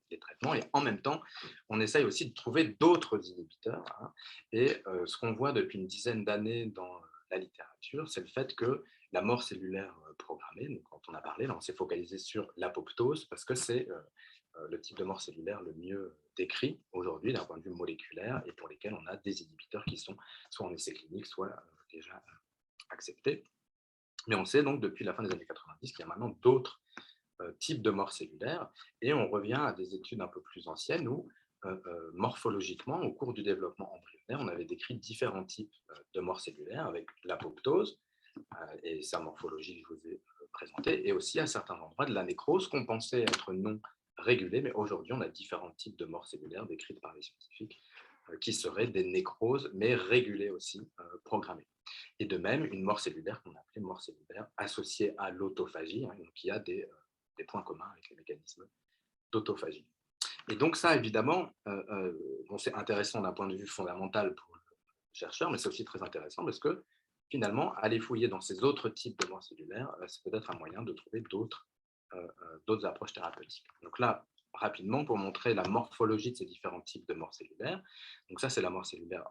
les traitements. Et en même temps, on essaye aussi de trouver d'autres inhibiteurs. Hein, et ce qu'on voit depuis une dizaine d'années dans la littérature, c'est le fait que la mort cellulaire programmée, donc quand on a parlé, là, on s'est focalisé sur l'apoptose parce que c'est le type de mort cellulaire le mieux décrit aujourd'hui d'un point de vue moléculaire et pour lesquels on a des inhibiteurs qui sont soit en essai clinique, soit déjà acceptés. Mais on sait donc depuis la fin des années 90 qu'il y a maintenant d'autres types de mort cellulaire, et on revient à des études un peu plus anciennes où morphologiquement, au cours du développement embryonnaire, on avait décrit différents types de mort cellulaire avec l'apoptose et sa morphologie que je vous ai présentée, et aussi à certains endroits de la nécrose qu'on pensait être non régulée, mais aujourd'hui on a différents types de mort cellulaire décrites par les scientifiques qui seraient des nécroses, mais régulées aussi, programmées. Et de même, une mort cellulaire qu'on appelait mort cellulaire associée à l'autophagie, hein, donc qui a des points communs avec les mécanismes d'autophagie. Et donc ça, évidemment, bon, c'est intéressant d'un point de vue fondamental pour le chercheur, mais c'est aussi très intéressant parce que finalement, aller fouiller dans ces autres types de morts cellulaires, c'est peut-être un moyen de trouver d'autres approches thérapeutiques. Donc là, rapidement, pour montrer la morphologie de ces différents types de morts cellulaires, donc ça, c'est la mort cellulaire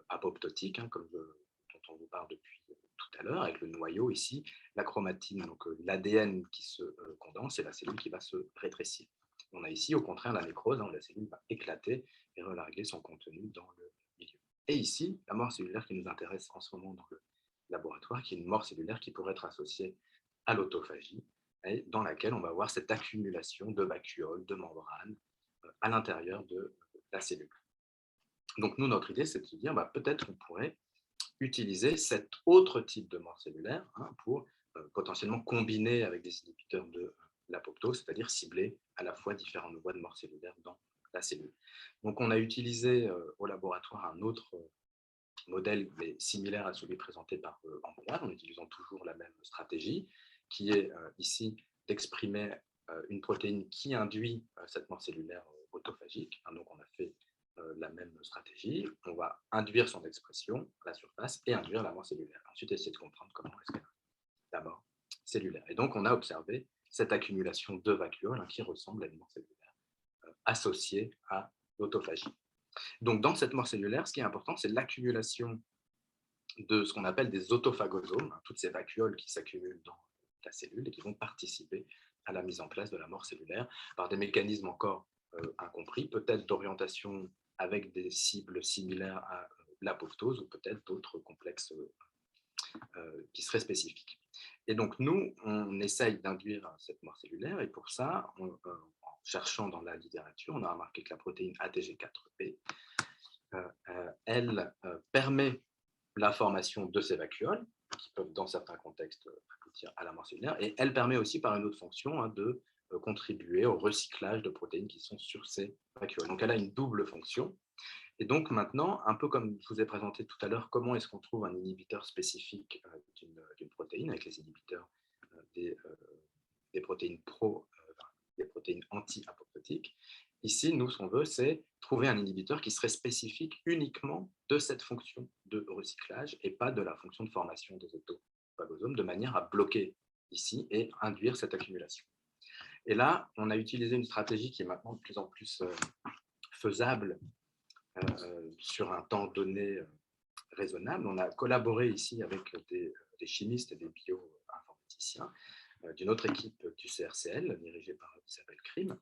apoptotique, hein, dont on vous parle depuis tout à l'heure, avec le noyau ici, la chromatine, donc l'ADN qui se condense et la cellule qui va se rétrécir. On a ici, au contraire, la nécrose, hein, où la cellule va éclater et relarguer son contenu dans le milieu. Et ici, la mort cellulaire qui nous intéresse en ce moment dans le laboratoire, qui est une mort cellulaire qui pourrait être associée à l'autophagie, et dans laquelle on va voir cette accumulation de vacuoles, de membranes à l'intérieur de la cellule. Donc nous, notre idée, c'est de se dire, peut-être qu'on pourrait utiliser cet autre type de mort cellulaire hein, pour potentiellement combiner avec des inhibiteurs de l'apoptose, c'est-à-dire cibler à la fois différentes voies de mort cellulaire dans la cellule. Donc on a utilisé au laboratoire un autre modèle, mais similaire à celui présenté par Ambroise, en utilisant toujours la même stratégie, qui est ici d'exprimer une protéine qui induit cette mort cellulaire autophagique. Hein, donc on a fait la même stratégie, on va induire son expression à la surface et induire la mort cellulaire. Ensuite, essayer de comprendre comment est-ce qu'elle la mort cellulaire. Et donc, on a observé cette accumulation de vacuoles hein, qui ressemble à une mort cellulaire associée à l'autophagie. Donc, dans cette mort cellulaire, ce qui est important, c'est l'accumulation de ce qu'on appelle des autophagosomes, hein, toutes ces vacuoles qui s'accumulent dans la cellule et qui vont participer à la mise en place de la mort cellulaire par des mécanismes encore incompris, peut-être d'orientation avec des cibles similaires à l'apoptose ou peut-être d'autres complexes qui seraient spécifiques. Et donc nous, on essaye d'induire cette mort cellulaire et pour ça, en cherchant dans la littérature, on a remarqué que la protéine ATG4B, elle permet la formation de ces vacuoles qui peuvent dans certains contextes aboutir à la mort cellulaire et elle permet aussi par une autre fonction hein, de contribuer au recyclage de protéines qui sont sur ces vacuoles. Donc elle a une double fonction. Et donc maintenant, un peu comme je vous ai présenté tout à l'heure, comment est-ce qu'on trouve un inhibiteur spécifique d'une protéines, avec les inhibiteurs des protéines des protéines anti-apoptotiques. Ici, nous, ce qu'on veut, c'est trouver un inhibiteur qui serait spécifique uniquement de cette fonction de recyclage et pas de la fonction de formation des autophagosomes, de manière à bloquer ici et induire cette accumulation. Et là, on a utilisé une stratégie qui est maintenant de plus en plus faisable sur un temps donné raisonnable. On a collaboré ici avec des chimistes et des bioinformaticiens d'une autre équipe du CRCL, dirigée par Isabelle Krim.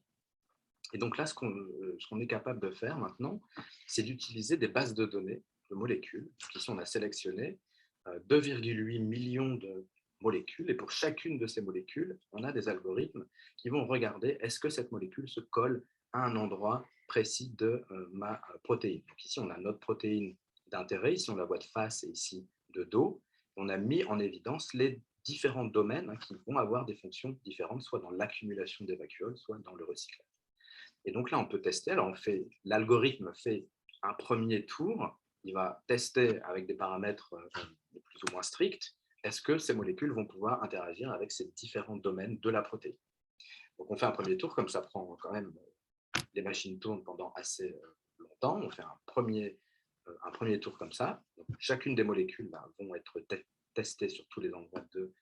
Et donc là, ce qu'on est capable de faire maintenant, c'est d'utiliser des bases de données de molécules. Ici, on a sélectionné 2,8 millions de molécules, et pour chacune de ces molécules, on a des algorithmes qui vont regarder est-ce que cette molécule se colle à un endroit précis de ma protéine. Donc ici, on a notre protéine d'intérêt, ici on la voit de face et ici de dos. On a mis en évidence les différents domaines qui vont avoir des fonctions différentes, soit dans l'accumulation des vacuoles, soit dans le recyclage. Et donc là, on peut tester. Alors, l'algorithme fait un premier tour. Il va tester avec des paramètres plus ou moins stricts. Est-ce que ces molécules vont pouvoir interagir avec ces différents domaines de la protéine? Donc, on fait un premier tour, comme ça prend quand même, les machines tournent pendant assez longtemps. On fait un premier tour comme ça. Donc, chacune des molécules vont être testées sur tous les endroits de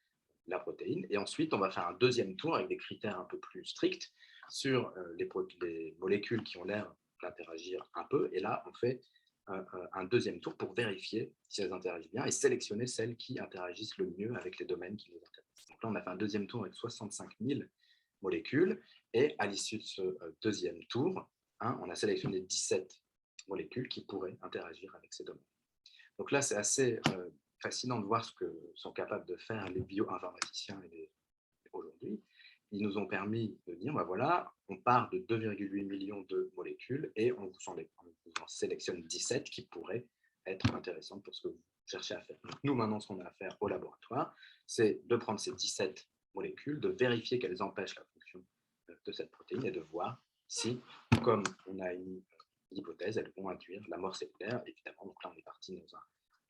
la protéine. Et ensuite, on va faire un deuxième tour avec des critères un peu plus stricts sur les molécules qui ont l'air d'interagir un peu. Et là, on fait un deuxième tour pour vérifier si elles interagissent bien et sélectionner celles qui interagissent le mieux avec les domaines qui nous intéressent. Donc là, on a fait un deuxième tour avec 65 000 molécules. Et à l'issue de ce deuxième tour, on a sélectionné 17 molécules qui pourraient interagir avec ces domaines. Donc là, c'est assez fascinant de voir ce que sont capables de faire les bioinformaticiens aujourd'hui. Ils nous ont permis de dire, voilà, on part de 2,8 millions de molécules et on vous en sélectionne 17 qui pourraient être intéressantes pour ce que vous cherchez à faire. Donc nous, maintenant, ce qu'on a à faire au laboratoire, c'est de prendre ces 17 molécules, de vérifier qu'elles empêchent la fonction de cette protéine et de voir si, comme on a une hypothèse, elles vont induire la mort cellulaire, évidemment. Donc là, on est parti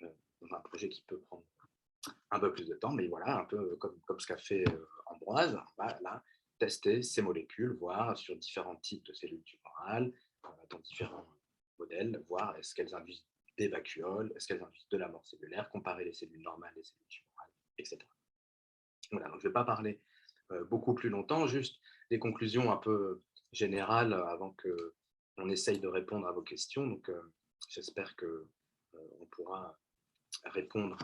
dans un projet qui peut prendre un peu plus de temps, mais voilà, un peu comme ce qu'a fait Ambroise, on va là tester ces molécules, voir sur différents types de cellules tumorales, dans différents modèles, voir est-ce qu'elles induisent des vacuoles, est-ce qu'elles induisent de la mort cellulaire, comparer les cellules normales, les cellules tumorales, etc. Voilà, donc je ne vais pas parler beaucoup plus longtemps, juste des conclusions un peu générales avant qu'on essaye de répondre à vos questions. Donc j'espère qu'on pourra répondre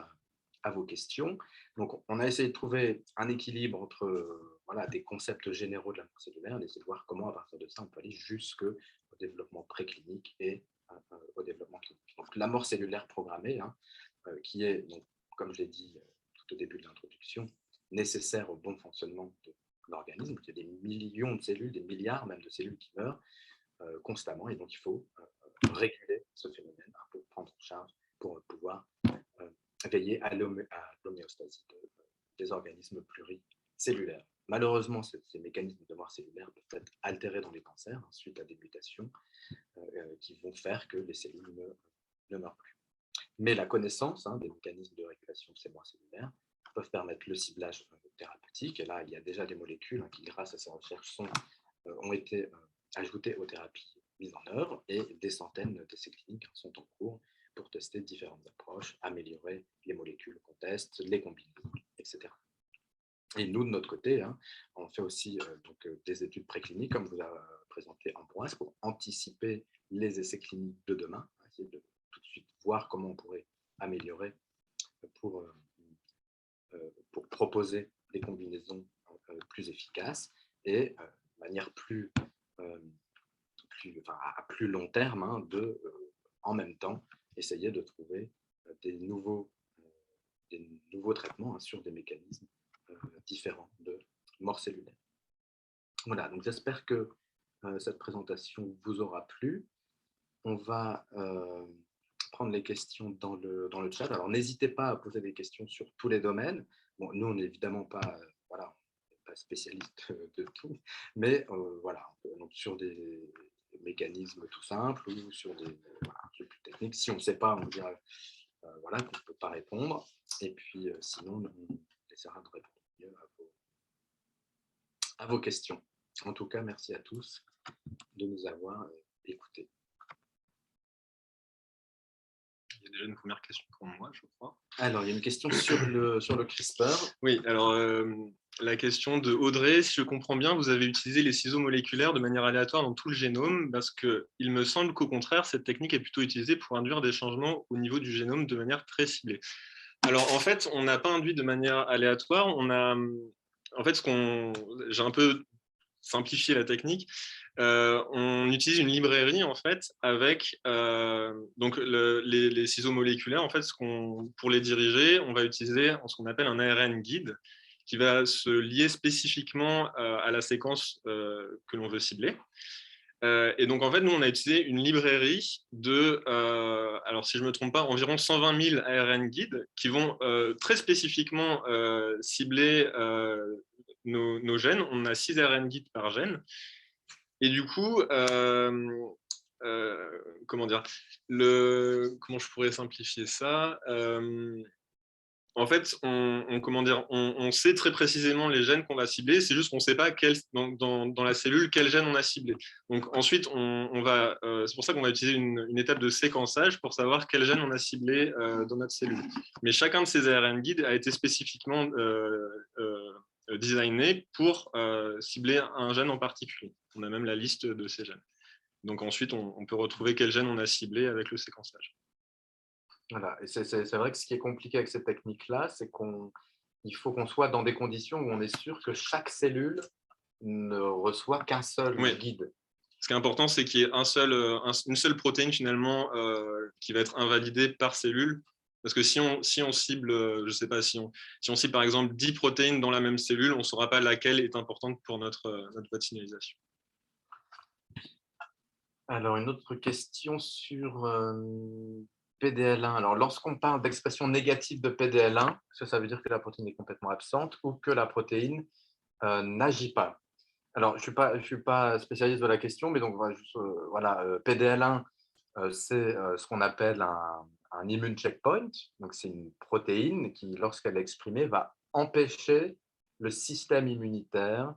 à vos questions. Donc, on a essayé de trouver un équilibre entre des concepts généraux de la mort cellulaire et essayer de voir comment, à partir de ça, on peut aller jusqu'au développement préclinique et au développement clinique. Donc, la mort cellulaire programmée, qui est, donc, comme je l'ai dit tout au début de l'introduction, nécessaire au bon fonctionnement de l'organisme. Il y a des millions de cellules, des milliards même de cellules qui meurent constamment, et donc il faut réguler ce phénomène, un peu prendre en charge pour pouvoir veiller à l'homéostasie des organismes pluricellulaires. Malheureusement, ces mécanismes de mort cellulaire peuvent être altérés dans les cancers suite à des mutations qui vont faire que les cellules ne meurent plus. Mais la connaissance des mécanismes de régulation de ces morts cellulaires peuvent permettre le ciblage thérapeutique. Et là, il y a déjà des molécules qui, grâce à ces recherches, ont été ajoutées aux thérapies mises en œuvre, et des centaines d'essais cliniques sont en cours pour tester différentes approches, améliorer les molécules qu'on teste, les combiner, etc. Et nous, de notre côté, on fait aussi des études précliniques, comme vous a présenté Ambroise, pour anticiper les essais cliniques de demain, essayer de tout de suite voir comment on pourrait améliorer pour proposer des combinaisons plus efficaces et de manière à plus long terme, en même temps, essayer de trouver des nouveaux traitements sur des mécanismes différents de mort cellulaire. Voilà, donc j'espère que cette présentation vous aura plu. On va prendre les questions dans le chat. Alors, n'hésitez pas à poser des questions sur tous les domaines. Bon, nous, on n'est évidemment pas, pas spécialiste de tout, mais donc sur des mécanismes tout simples ou sur des trucs plus techniques. Si on ne sait pas, on dirait qu'on ne peut pas répondre. Et puis, sinon, on essaiera de répondre mieux à vos questions. En tout cas, merci à tous de nous avoir écoutés. Il y a déjà une première question pour moi, je crois. Alors, il y a une question sur le CRISPR. Oui, alors la question de Audrey, si je comprends bien, vous avez utilisé les ciseaux moléculaires de manière aléatoire dans tout le génome, parce qu'il me semble qu'au contraire, cette technique est plutôt utilisée pour induire des changements au niveau du génome de manière très ciblée. Alors, en fait, on n'a pas induit de manière aléatoire. En fait, j'ai un peu simplifié la technique. On utilise une librairie en fait avec donc les ciseaux moléculaires. En fait, pour les diriger, on va utiliser ce qu'on appelle un ARN guide qui va se lier spécifiquement à la séquence que l'on veut cibler. Et donc, en fait, nous, on a utilisé une librairie de, alors si je ne me trompe pas, environ 120 000 ARN guides qui vont très spécifiquement cibler nos gènes. On a 6 ARN guides par gène. Et du coup, comment dire, comment je pourrais simplifier ça en fait, on sait très précisément les gènes qu'on va cibler, c'est juste qu'on ne sait pas dans la cellule quel gène on a ciblé. Donc ensuite, c'est pour ça qu'on va utiliser une étape de séquençage pour savoir quel gène on a ciblé dans notre cellule. Mais chacun de ces ARN guides a été spécifiquement designé pour cibler un gène en particulier. On a même la liste de ces gènes. Donc ensuite, on peut retrouver quel gène on a ciblé avec le séquençage. Voilà, et c'est vrai que ce qui est compliqué avec cette technique-là, c'est qu'il faut qu'on soit dans des conditions où on est sûr que chaque cellule ne reçoit qu'un seul guide. Ce qui est important, c'est qu'il y ait une seule protéine finalement qui va être invalidée par cellule. Parce que si on cible, je ne sais pas, si on cible par exemple 10 protéines dans la même cellule, on ne saura pas laquelle est importante pour notre voie de signalisation. Alors, une autre question sur PDL1. Alors, lorsqu'on parle d'expression négative de PDL1, ça veut dire que la protéine est complètement absente ou que la protéine n'agit pas. Alors, je ne suis pas spécialiste de la question, mais donc voilà, PDL1, c'est ce qu'on appelle un immune checkpoint. Donc, c'est une protéine qui, lorsqu'elle est exprimée, va empêcher le système immunitaire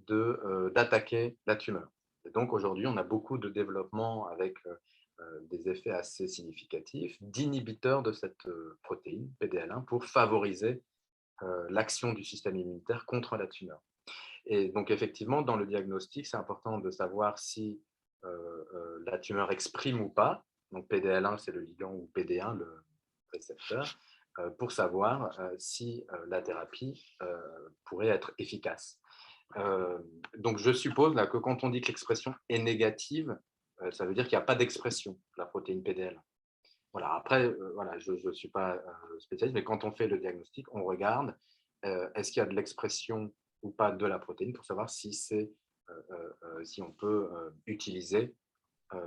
d'attaquer la tumeur. Et donc, aujourd'hui, on a beaucoup de développement avec des effets assez significatifs d'inhibiteurs de cette protéine, PDL1, pour favoriser l'action du système immunitaire contre la tumeur. Et donc, effectivement, dans le diagnostic, c'est important de savoir si la tumeur exprime ou pas. Donc, PDL1, c'est le ligand, ou PD1, le récepteur, pour savoir si la thérapie pourrait être efficace. Donc, je suppose là, que quand on dit que l'expression est négative, ça veut dire qu'il n'y a pas d'expression de la protéine PDL1. Voilà. Après, voilà, je ne suis pas spécialiste, mais quand on fait le diagnostic, on regarde est-ce qu'il y a de l'expression ou pas de la protéine pour savoir si on peut utiliser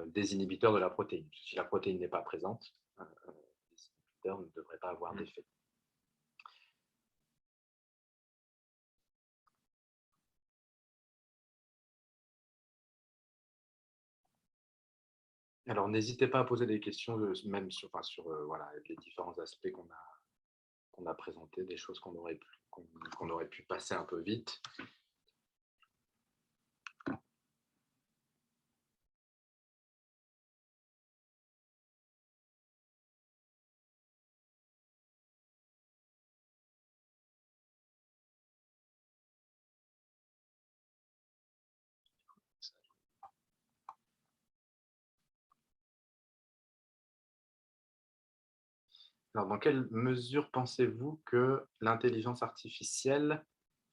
des inhibiteurs de la protéine. Si la protéine n'est pas présente, les inhibiteurs ne devraient pas avoir d'effet. Alors, n'hésitez pas à poser des questions, même sur voilà, les différents aspects qu'on a présentés, des choses qu'on aurait pu passer un peu vite. Alors, dans quelle mesure pensez-vous que l'intelligence artificielle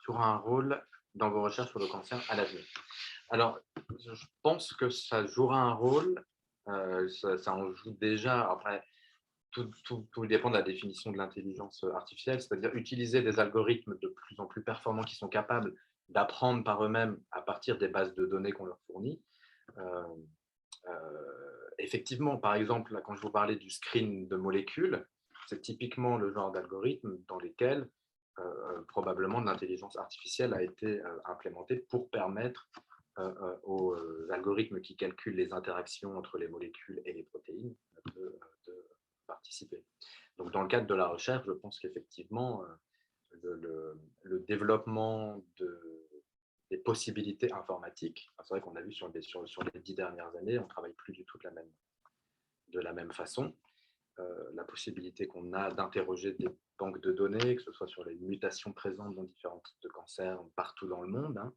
jouera un rôle dans vos recherches sur le cancer à l'avenir? Alors, je pense que ça jouera un rôle, ça en joue déjà. Après, tout dépend de la définition de l'intelligence artificielle, c'est-à-dire utiliser des algorithmes de plus en plus performants qui sont capables d'apprendre par eux-mêmes à partir des bases de données qu'on leur fournit. Effectivement, par exemple, là, quand je vous parlais du screen de molécules, c'est typiquement le genre d'algorithme dans lesquels probablement de l'intelligence artificielle a été implémentée pour permettre aux algorithmes qui calculent les interactions entre les molécules et les protéines de participer. Donc, dans le cadre de la recherche, je pense qu'effectivement, le développement des possibilités informatiques. Enfin, c'est vrai qu'on a vu sur les 10 dernières années, on ne travaille plus du tout de la même façon. La possibilité qu'on a d'interroger des banques de données, que ce soit sur les mutations présentes dans différents types de cancers partout dans le monde. Hein.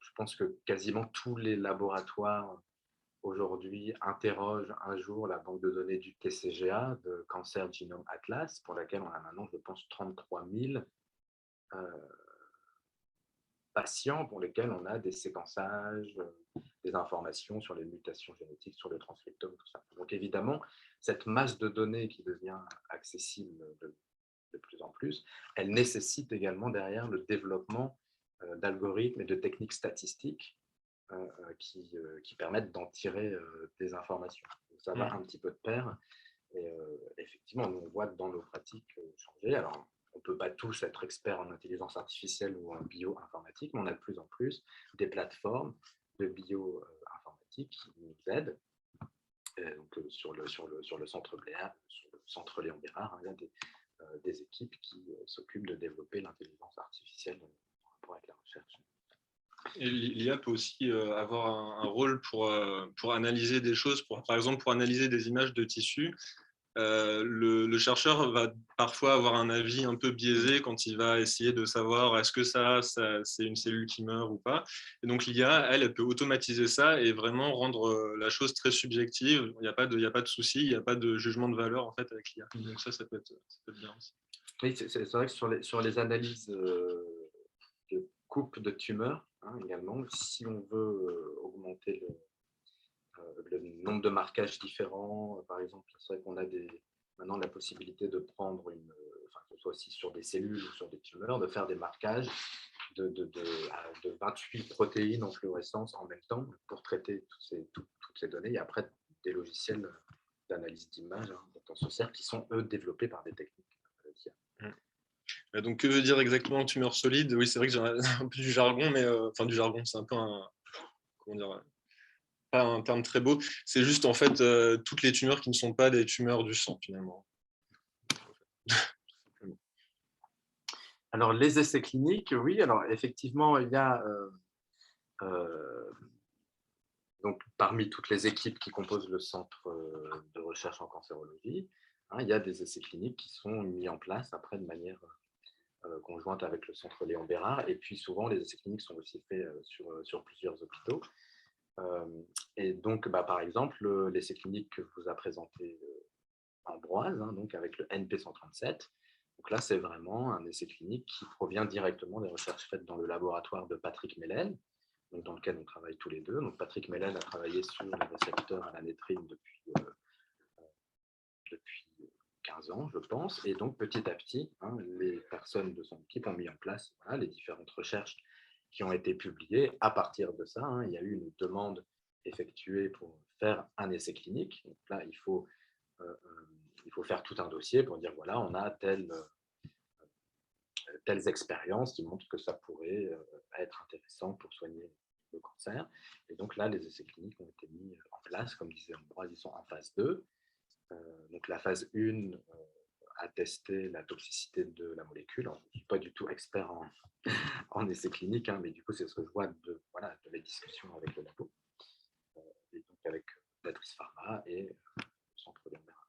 Je pense que quasiment tous les laboratoires aujourd'hui interrogent un jour la banque de données du TCGA, de Cancer Genome Atlas, pour laquelle on a maintenant, je pense, 33 000 patients pour lesquels on a des séquençages, des informations sur les mutations génétiques, sur le transcriptome, tout ça. Donc évidemment, cette masse de données qui devient accessible de plus en plus, elle nécessite également derrière le développement d'algorithmes et de techniques statistiques qui permettent d'en tirer des informations. Donc ça va un petit peu de pair. Et effectivement, nous, on voit dans nos pratiques changer. Alors, on ne peut pas tous être experts en intelligence artificielle ou en bioinformatique, mais on a de plus en plus des plateformes de bioinformatique qui nous aident. Donc, sur le centre Léon Bérard, hein, il y a des équipes qui s'occupent de développer l'intelligence artificielle en rapport avec la recherche. Et l'IA peut aussi avoir un rôle pour analyser des choses, par exemple pour analyser des images de tissus. Le chercheur va parfois avoir un avis un peu biaisé quand il va essayer de savoir est-ce que ça c'est une cellule qui meurt ou pas. Et donc l'IA, elle peut automatiser ça et vraiment rendre la chose très subjective. Il n'y a pas de souci, il n'y a pas de jugement de valeur en fait avec l'IA. Donc ça peut être bien aussi. Oui, c'est vrai que sur les analyses de coupe de tumeurs, hein, également, si on veut augmenter le nombre de marquages différents, par exemple, c'est vrai qu'on a maintenant la possibilité de prendre que ce soit aussi sur des cellules ou sur des tumeurs, de faire des marquages de 28 protéines en fluorescence en même temps pour traiter toutes ces données. Et après, des logiciels d'analyse d'image dont on se sert qui sont, eux, développés par des techniques d'IA. Donc, que veut dire exactement tumeur solide? Oui, c'est vrai que j'ai un peu du jargon, mais enfin du jargon, c'est un peu comment dire, pas un terme très beau. C'est juste en fait toutes les tumeurs qui ne sont pas des tumeurs du sang finalement. Alors les essais cliniques, oui. Alors effectivement, il y a donc parmi toutes les équipes qui composent le centre de recherche en cancérologie, hein, il y a des essais cliniques qui sont mis en place après de manière conjointe avec le centre Léon Bérard. Et puis souvent, les essais cliniques sont aussi faits sur plusieurs hôpitaux. Et donc, par exemple, l'essai clinique que vous a présenté Ambroise, hein, donc avec le NP137, donc là, c'est vraiment un essai clinique qui provient directement des recherches faites dans le laboratoire de Patrick Mellen, donc dans lequel on travaille tous les deux. Donc Patrick Mellen a travaillé sur les récepteurs à la nétrine depuis 15 ans, je pense. Et donc, petit à petit, hein, les personnes de son équipe ont mis en place les différentes recherches qui ont été publiées. À partir de ça, hein, il y a eu une demande effectuée pour faire un essai clinique. Donc là, il faut faire tout un dossier pour dire, voilà, on a telles expériences qui montrent que ça pourrait être intéressant pour soigner le cancer. Et donc là, les essais cliniques ont été mis en place. Comme disait Ambroise, ils sont en phase 2. Donc la phase 1 a testé la toxicité de la molécule. Alors, je ne suis pas du tout expert en essais cliniques, hein, mais du coup, c'est ce que je vois de les discussions avec le labo, et donc avec Datrice Pharma et le centre Léon Bérard.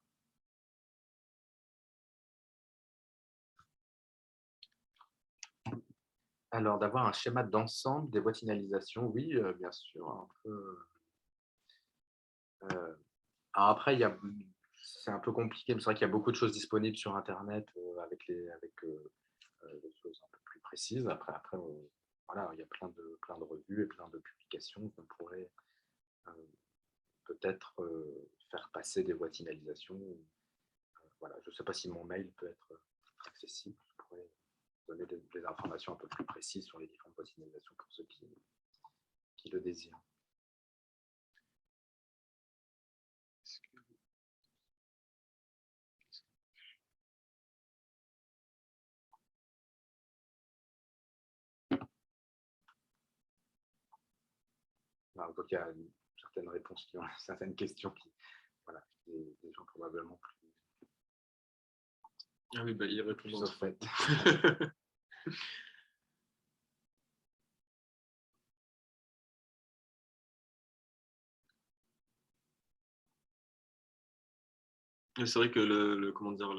Alors, d'avoir un schéma d'ensemble des boîtes signalisation, oui, bien sûr. Un peu. Alors après, c'est un peu compliqué, mais c'est vrai qu'il y a beaucoup de choses disponibles sur Internet avec des choses un peu plus précises. Après voilà, il y a plein de revues et plein de publications qu'on pourrait peut-être faire passer des boîtes signalisation. Voilà, je ne sais pas si mon mail peut être accessible. Je pourrais donner des informations un peu plus précises sur les différentes boîtes signalisation pour ceux qui le désirent. Donc, il y a certaines réponses qui ont certaines questions qui, voilà, des gens probablement Ah oui, il répond au fait. C'est vrai que comment dire,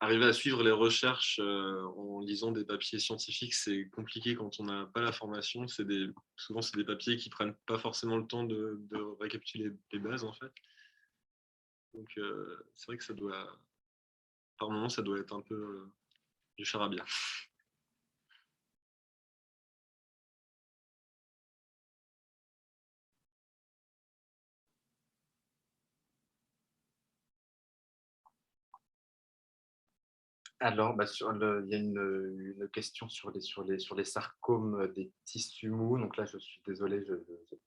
arriver à suivre les recherches en lisant des papiers scientifiques, c'est compliqué quand on n'a pas la formation. Souvent, c'est des papiers qui prennent pas forcément le temps de récapituler les bases, en fait. Donc, c'est vrai que par moments, ça doit être un peu du charabia. Alors, il y a une question sur les sarcomes des tissus mous. Donc là, je suis désolé, je n'ai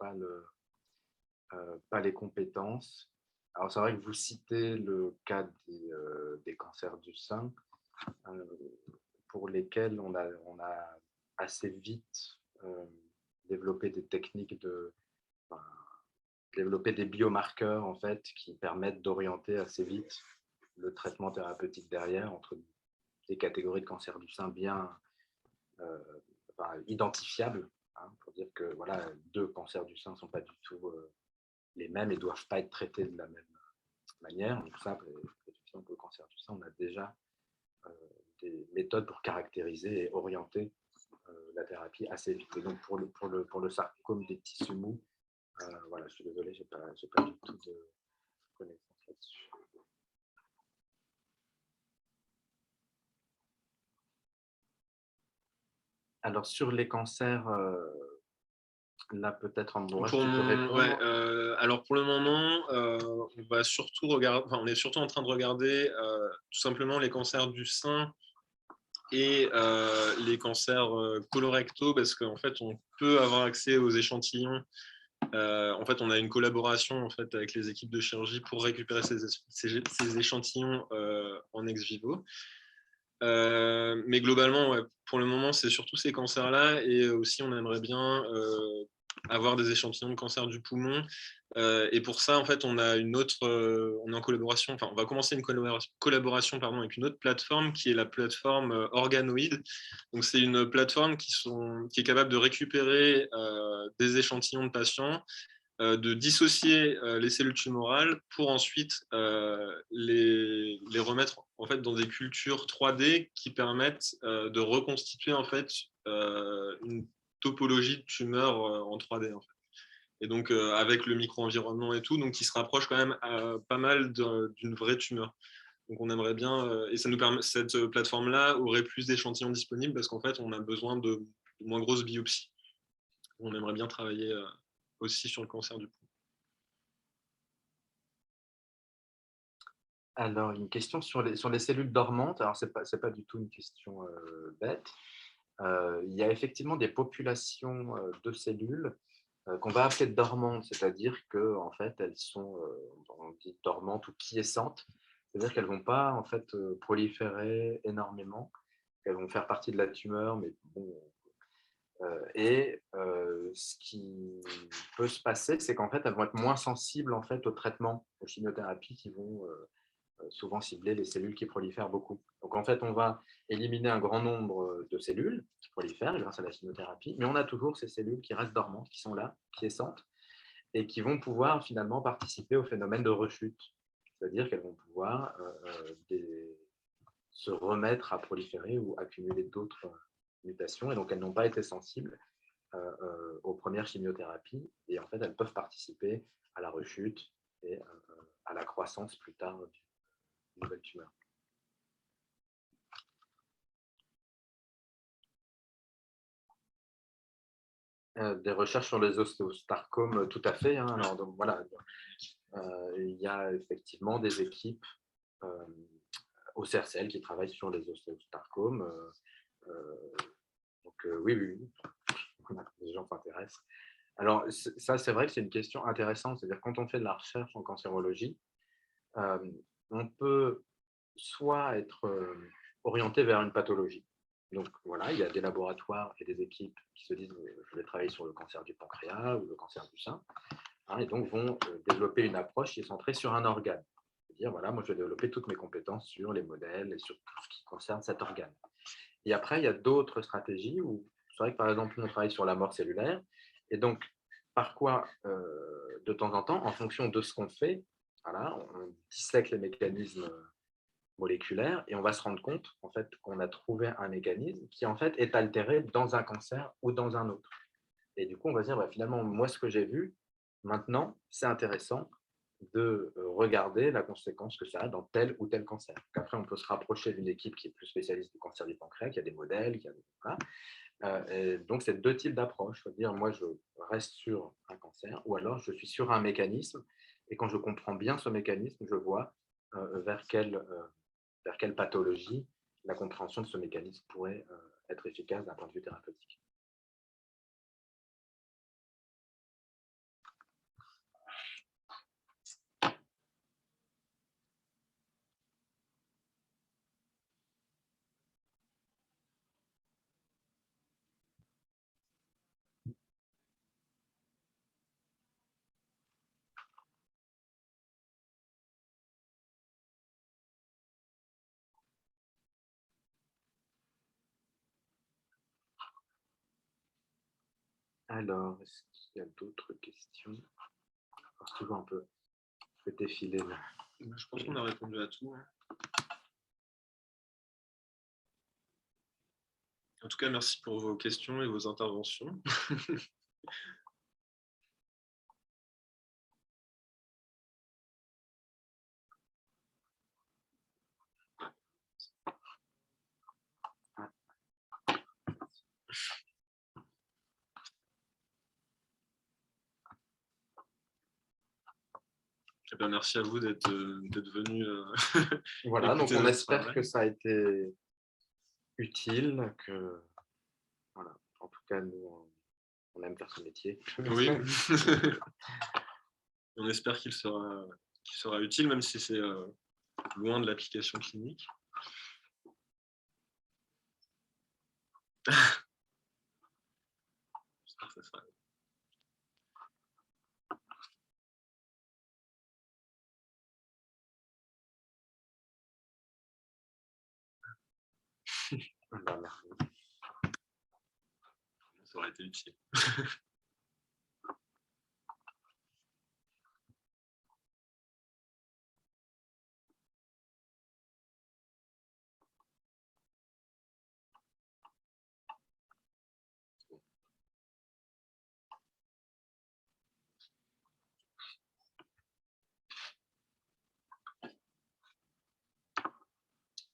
pas les compétences. Alors, c'est vrai que vous citez le cas des cancers du sein, euh, pour lesquels on a assez vite développé des techniques enfin, développé des biomarqueurs en fait, qui permettent d'orienter assez vite le traitement thérapeutique derrière entre des catégories de cancer du sein bien identifiables, hein, pour dire que voilà, deux cancers du sein ne sont pas du tout les mêmes et ne doivent pas être traités de la même manière. Donc ça, effectivement, pour le cancer du sein, on a déjà euh, des méthodes pour caractériser et orienter la thérapie assez vite. Et donc pour le sarcome des tissus mous, voilà, je suis désolé, je n'ai pas du tout de connaissances là-dessus. Alors sur les cancers, là peut-être Ambroise, tu peux répondre. Alors pour le moment, on va surtout regarder, on est surtout en train de regarder tout simplement les cancers du sein et les cancers colorectaux, parce qu'en fait on peut avoir accès aux échantillons. En fait, on a une collaboration en fait, avec les équipes de chirurgie pour récupérer ces échantillons en ex vivo. Mais globalement, ouais, pour le moment, c'est surtout ces cancers-là. Et aussi, on aimerait bien avoir des échantillons de cancer du poumon. Et pour ça, en fait, on est en collaboration, enfin, on va commencer une collaboration pardon, avec une autre plateforme qui est la plateforme Organoid. Donc, c'est une plateforme qui est capable de récupérer des échantillons de patients, de dissocier les cellules tumorales pour ensuite les remettre en fait dans des cultures 3D qui permettent de reconstituer en fait une topologie de tumeur en 3D en fait. Et donc avec le micro-environnement et tout, donc qui se rapproche quand même pas mal d'une vraie tumeur. Donc on aimerait bien, et ça nous permet, cette plateforme-là aurait plus d'échantillons disponibles parce qu'en fait on a besoin de moins grosses biopsies. On aimerait bien travailler aussi sur le cancer du poumon. Alors, une question sur les cellules dormantes. Alors, ce n'est pas du tout une question bête. Il y a effectivement des populations de cellules qu'on va appeler dormantes, c'est-à-dire qu'en en fait, elles sont on dit dormantes ou quiescentes, c'est-à-dire qu'elles ne vont pas en fait, proliférer énormément, qu'elles vont faire partie de la tumeur, mais bon. Ce qui peut se passer, c'est qu'en fait, elles vont être moins sensibles en fait, au traitement, aux chimiothérapies qui vont souvent cibler les cellules qui prolifèrent beaucoup. Donc en fait, on va éliminer un grand nombre de cellules qui prolifèrent grâce à la chimiothérapie, mais on a toujours ces cellules qui restent dormantes, qui sont là, quiescentes, et qui vont pouvoir finalement participer au phénomène de rechute. C'est-à-dire qu'elles vont pouvoir se remettre à proliférer ou accumuler d'autres mutations, et donc elles n'ont pas été sensibles aux premières chimiothérapies, et en fait, elles peuvent participer à la rechute et à la croissance plus tard d'une nouvelle tumeur. Des recherches sur les ostéosarcomes, tout à fait. Hein. Alors, donc, voilà, il y a effectivement des équipes au CRCL qui travaillent sur les ostéosarcomes. Donc, oui, les gens s'intéressent. Alors, ça, c'est vrai que c'est une question intéressante. C'est-à-dire, quand on fait de la recherche en cancérologie, on peut soit être orienté vers une pathologie. Donc voilà, il y a des laboratoires et des équipes qui se disent je vais travailler sur le cancer du pancréas ou le cancer du sein, hein, et donc vont développer une approche qui est centrée sur un organe. dire, voilà, moi, je vais développer toutes mes compétences sur les modèles et sur tout ce qui concerne cet organe. Et après, il y a d'autres stratégies où, c'est vrai que, par exemple, nous, on travaille sur la mort cellulaire. Et donc, par quoi, de temps en temps, en fonction de ce qu'on fait, voilà, on dissèque les mécanismes moléculaires et on va se rendre compte en fait, qu'on a trouvé un mécanisme qui en fait, est altéré dans un cancer ou dans un autre. Et du coup, on va se dire, bah, finalement, moi, ce que j'ai vu, maintenant, c'est intéressant de regarder la conséquence que ça a dans tel ou tel cancer. Après, on peut se rapprocher d'une équipe qui est plus spécialiste du cancer du pancréas, qui a des modèles, qui a des... Voilà. Et donc, c'est deux types d'approches. C'est-à-dire, moi, je reste sur un cancer, ou alors je suis sur un mécanisme, et quand je comprends bien ce mécanisme, je vois vers quelle pathologie la compréhension de ce mécanisme pourrait être efficace d'un point de vue thérapeutique. Alors, est-ce qu'il y a d'autres questions? Je toujours un peu fait défiler là. Je pense qu'on a répondu à tout. En tout cas, merci pour vos questions et vos interventions. Eh bien, merci à vous d'être venu. Voilà, donc on espère que ça a été utile, que voilà, en tout cas nous on aime faire ce métier. Oui. On espère qu'il sera utile, même si c'est loin de l'application clinique. J'espère que ça sera... Ça aurait été utile.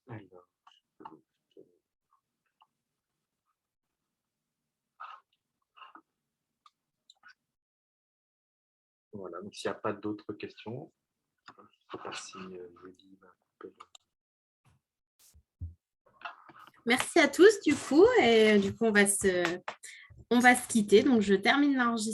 Alors, voilà, donc s'il n'y a pas d'autres questions, je ne sais pas si Julie va couper. Merci à tous du coup, et du coup on va se quitter. Donc je termine l'enregistrement.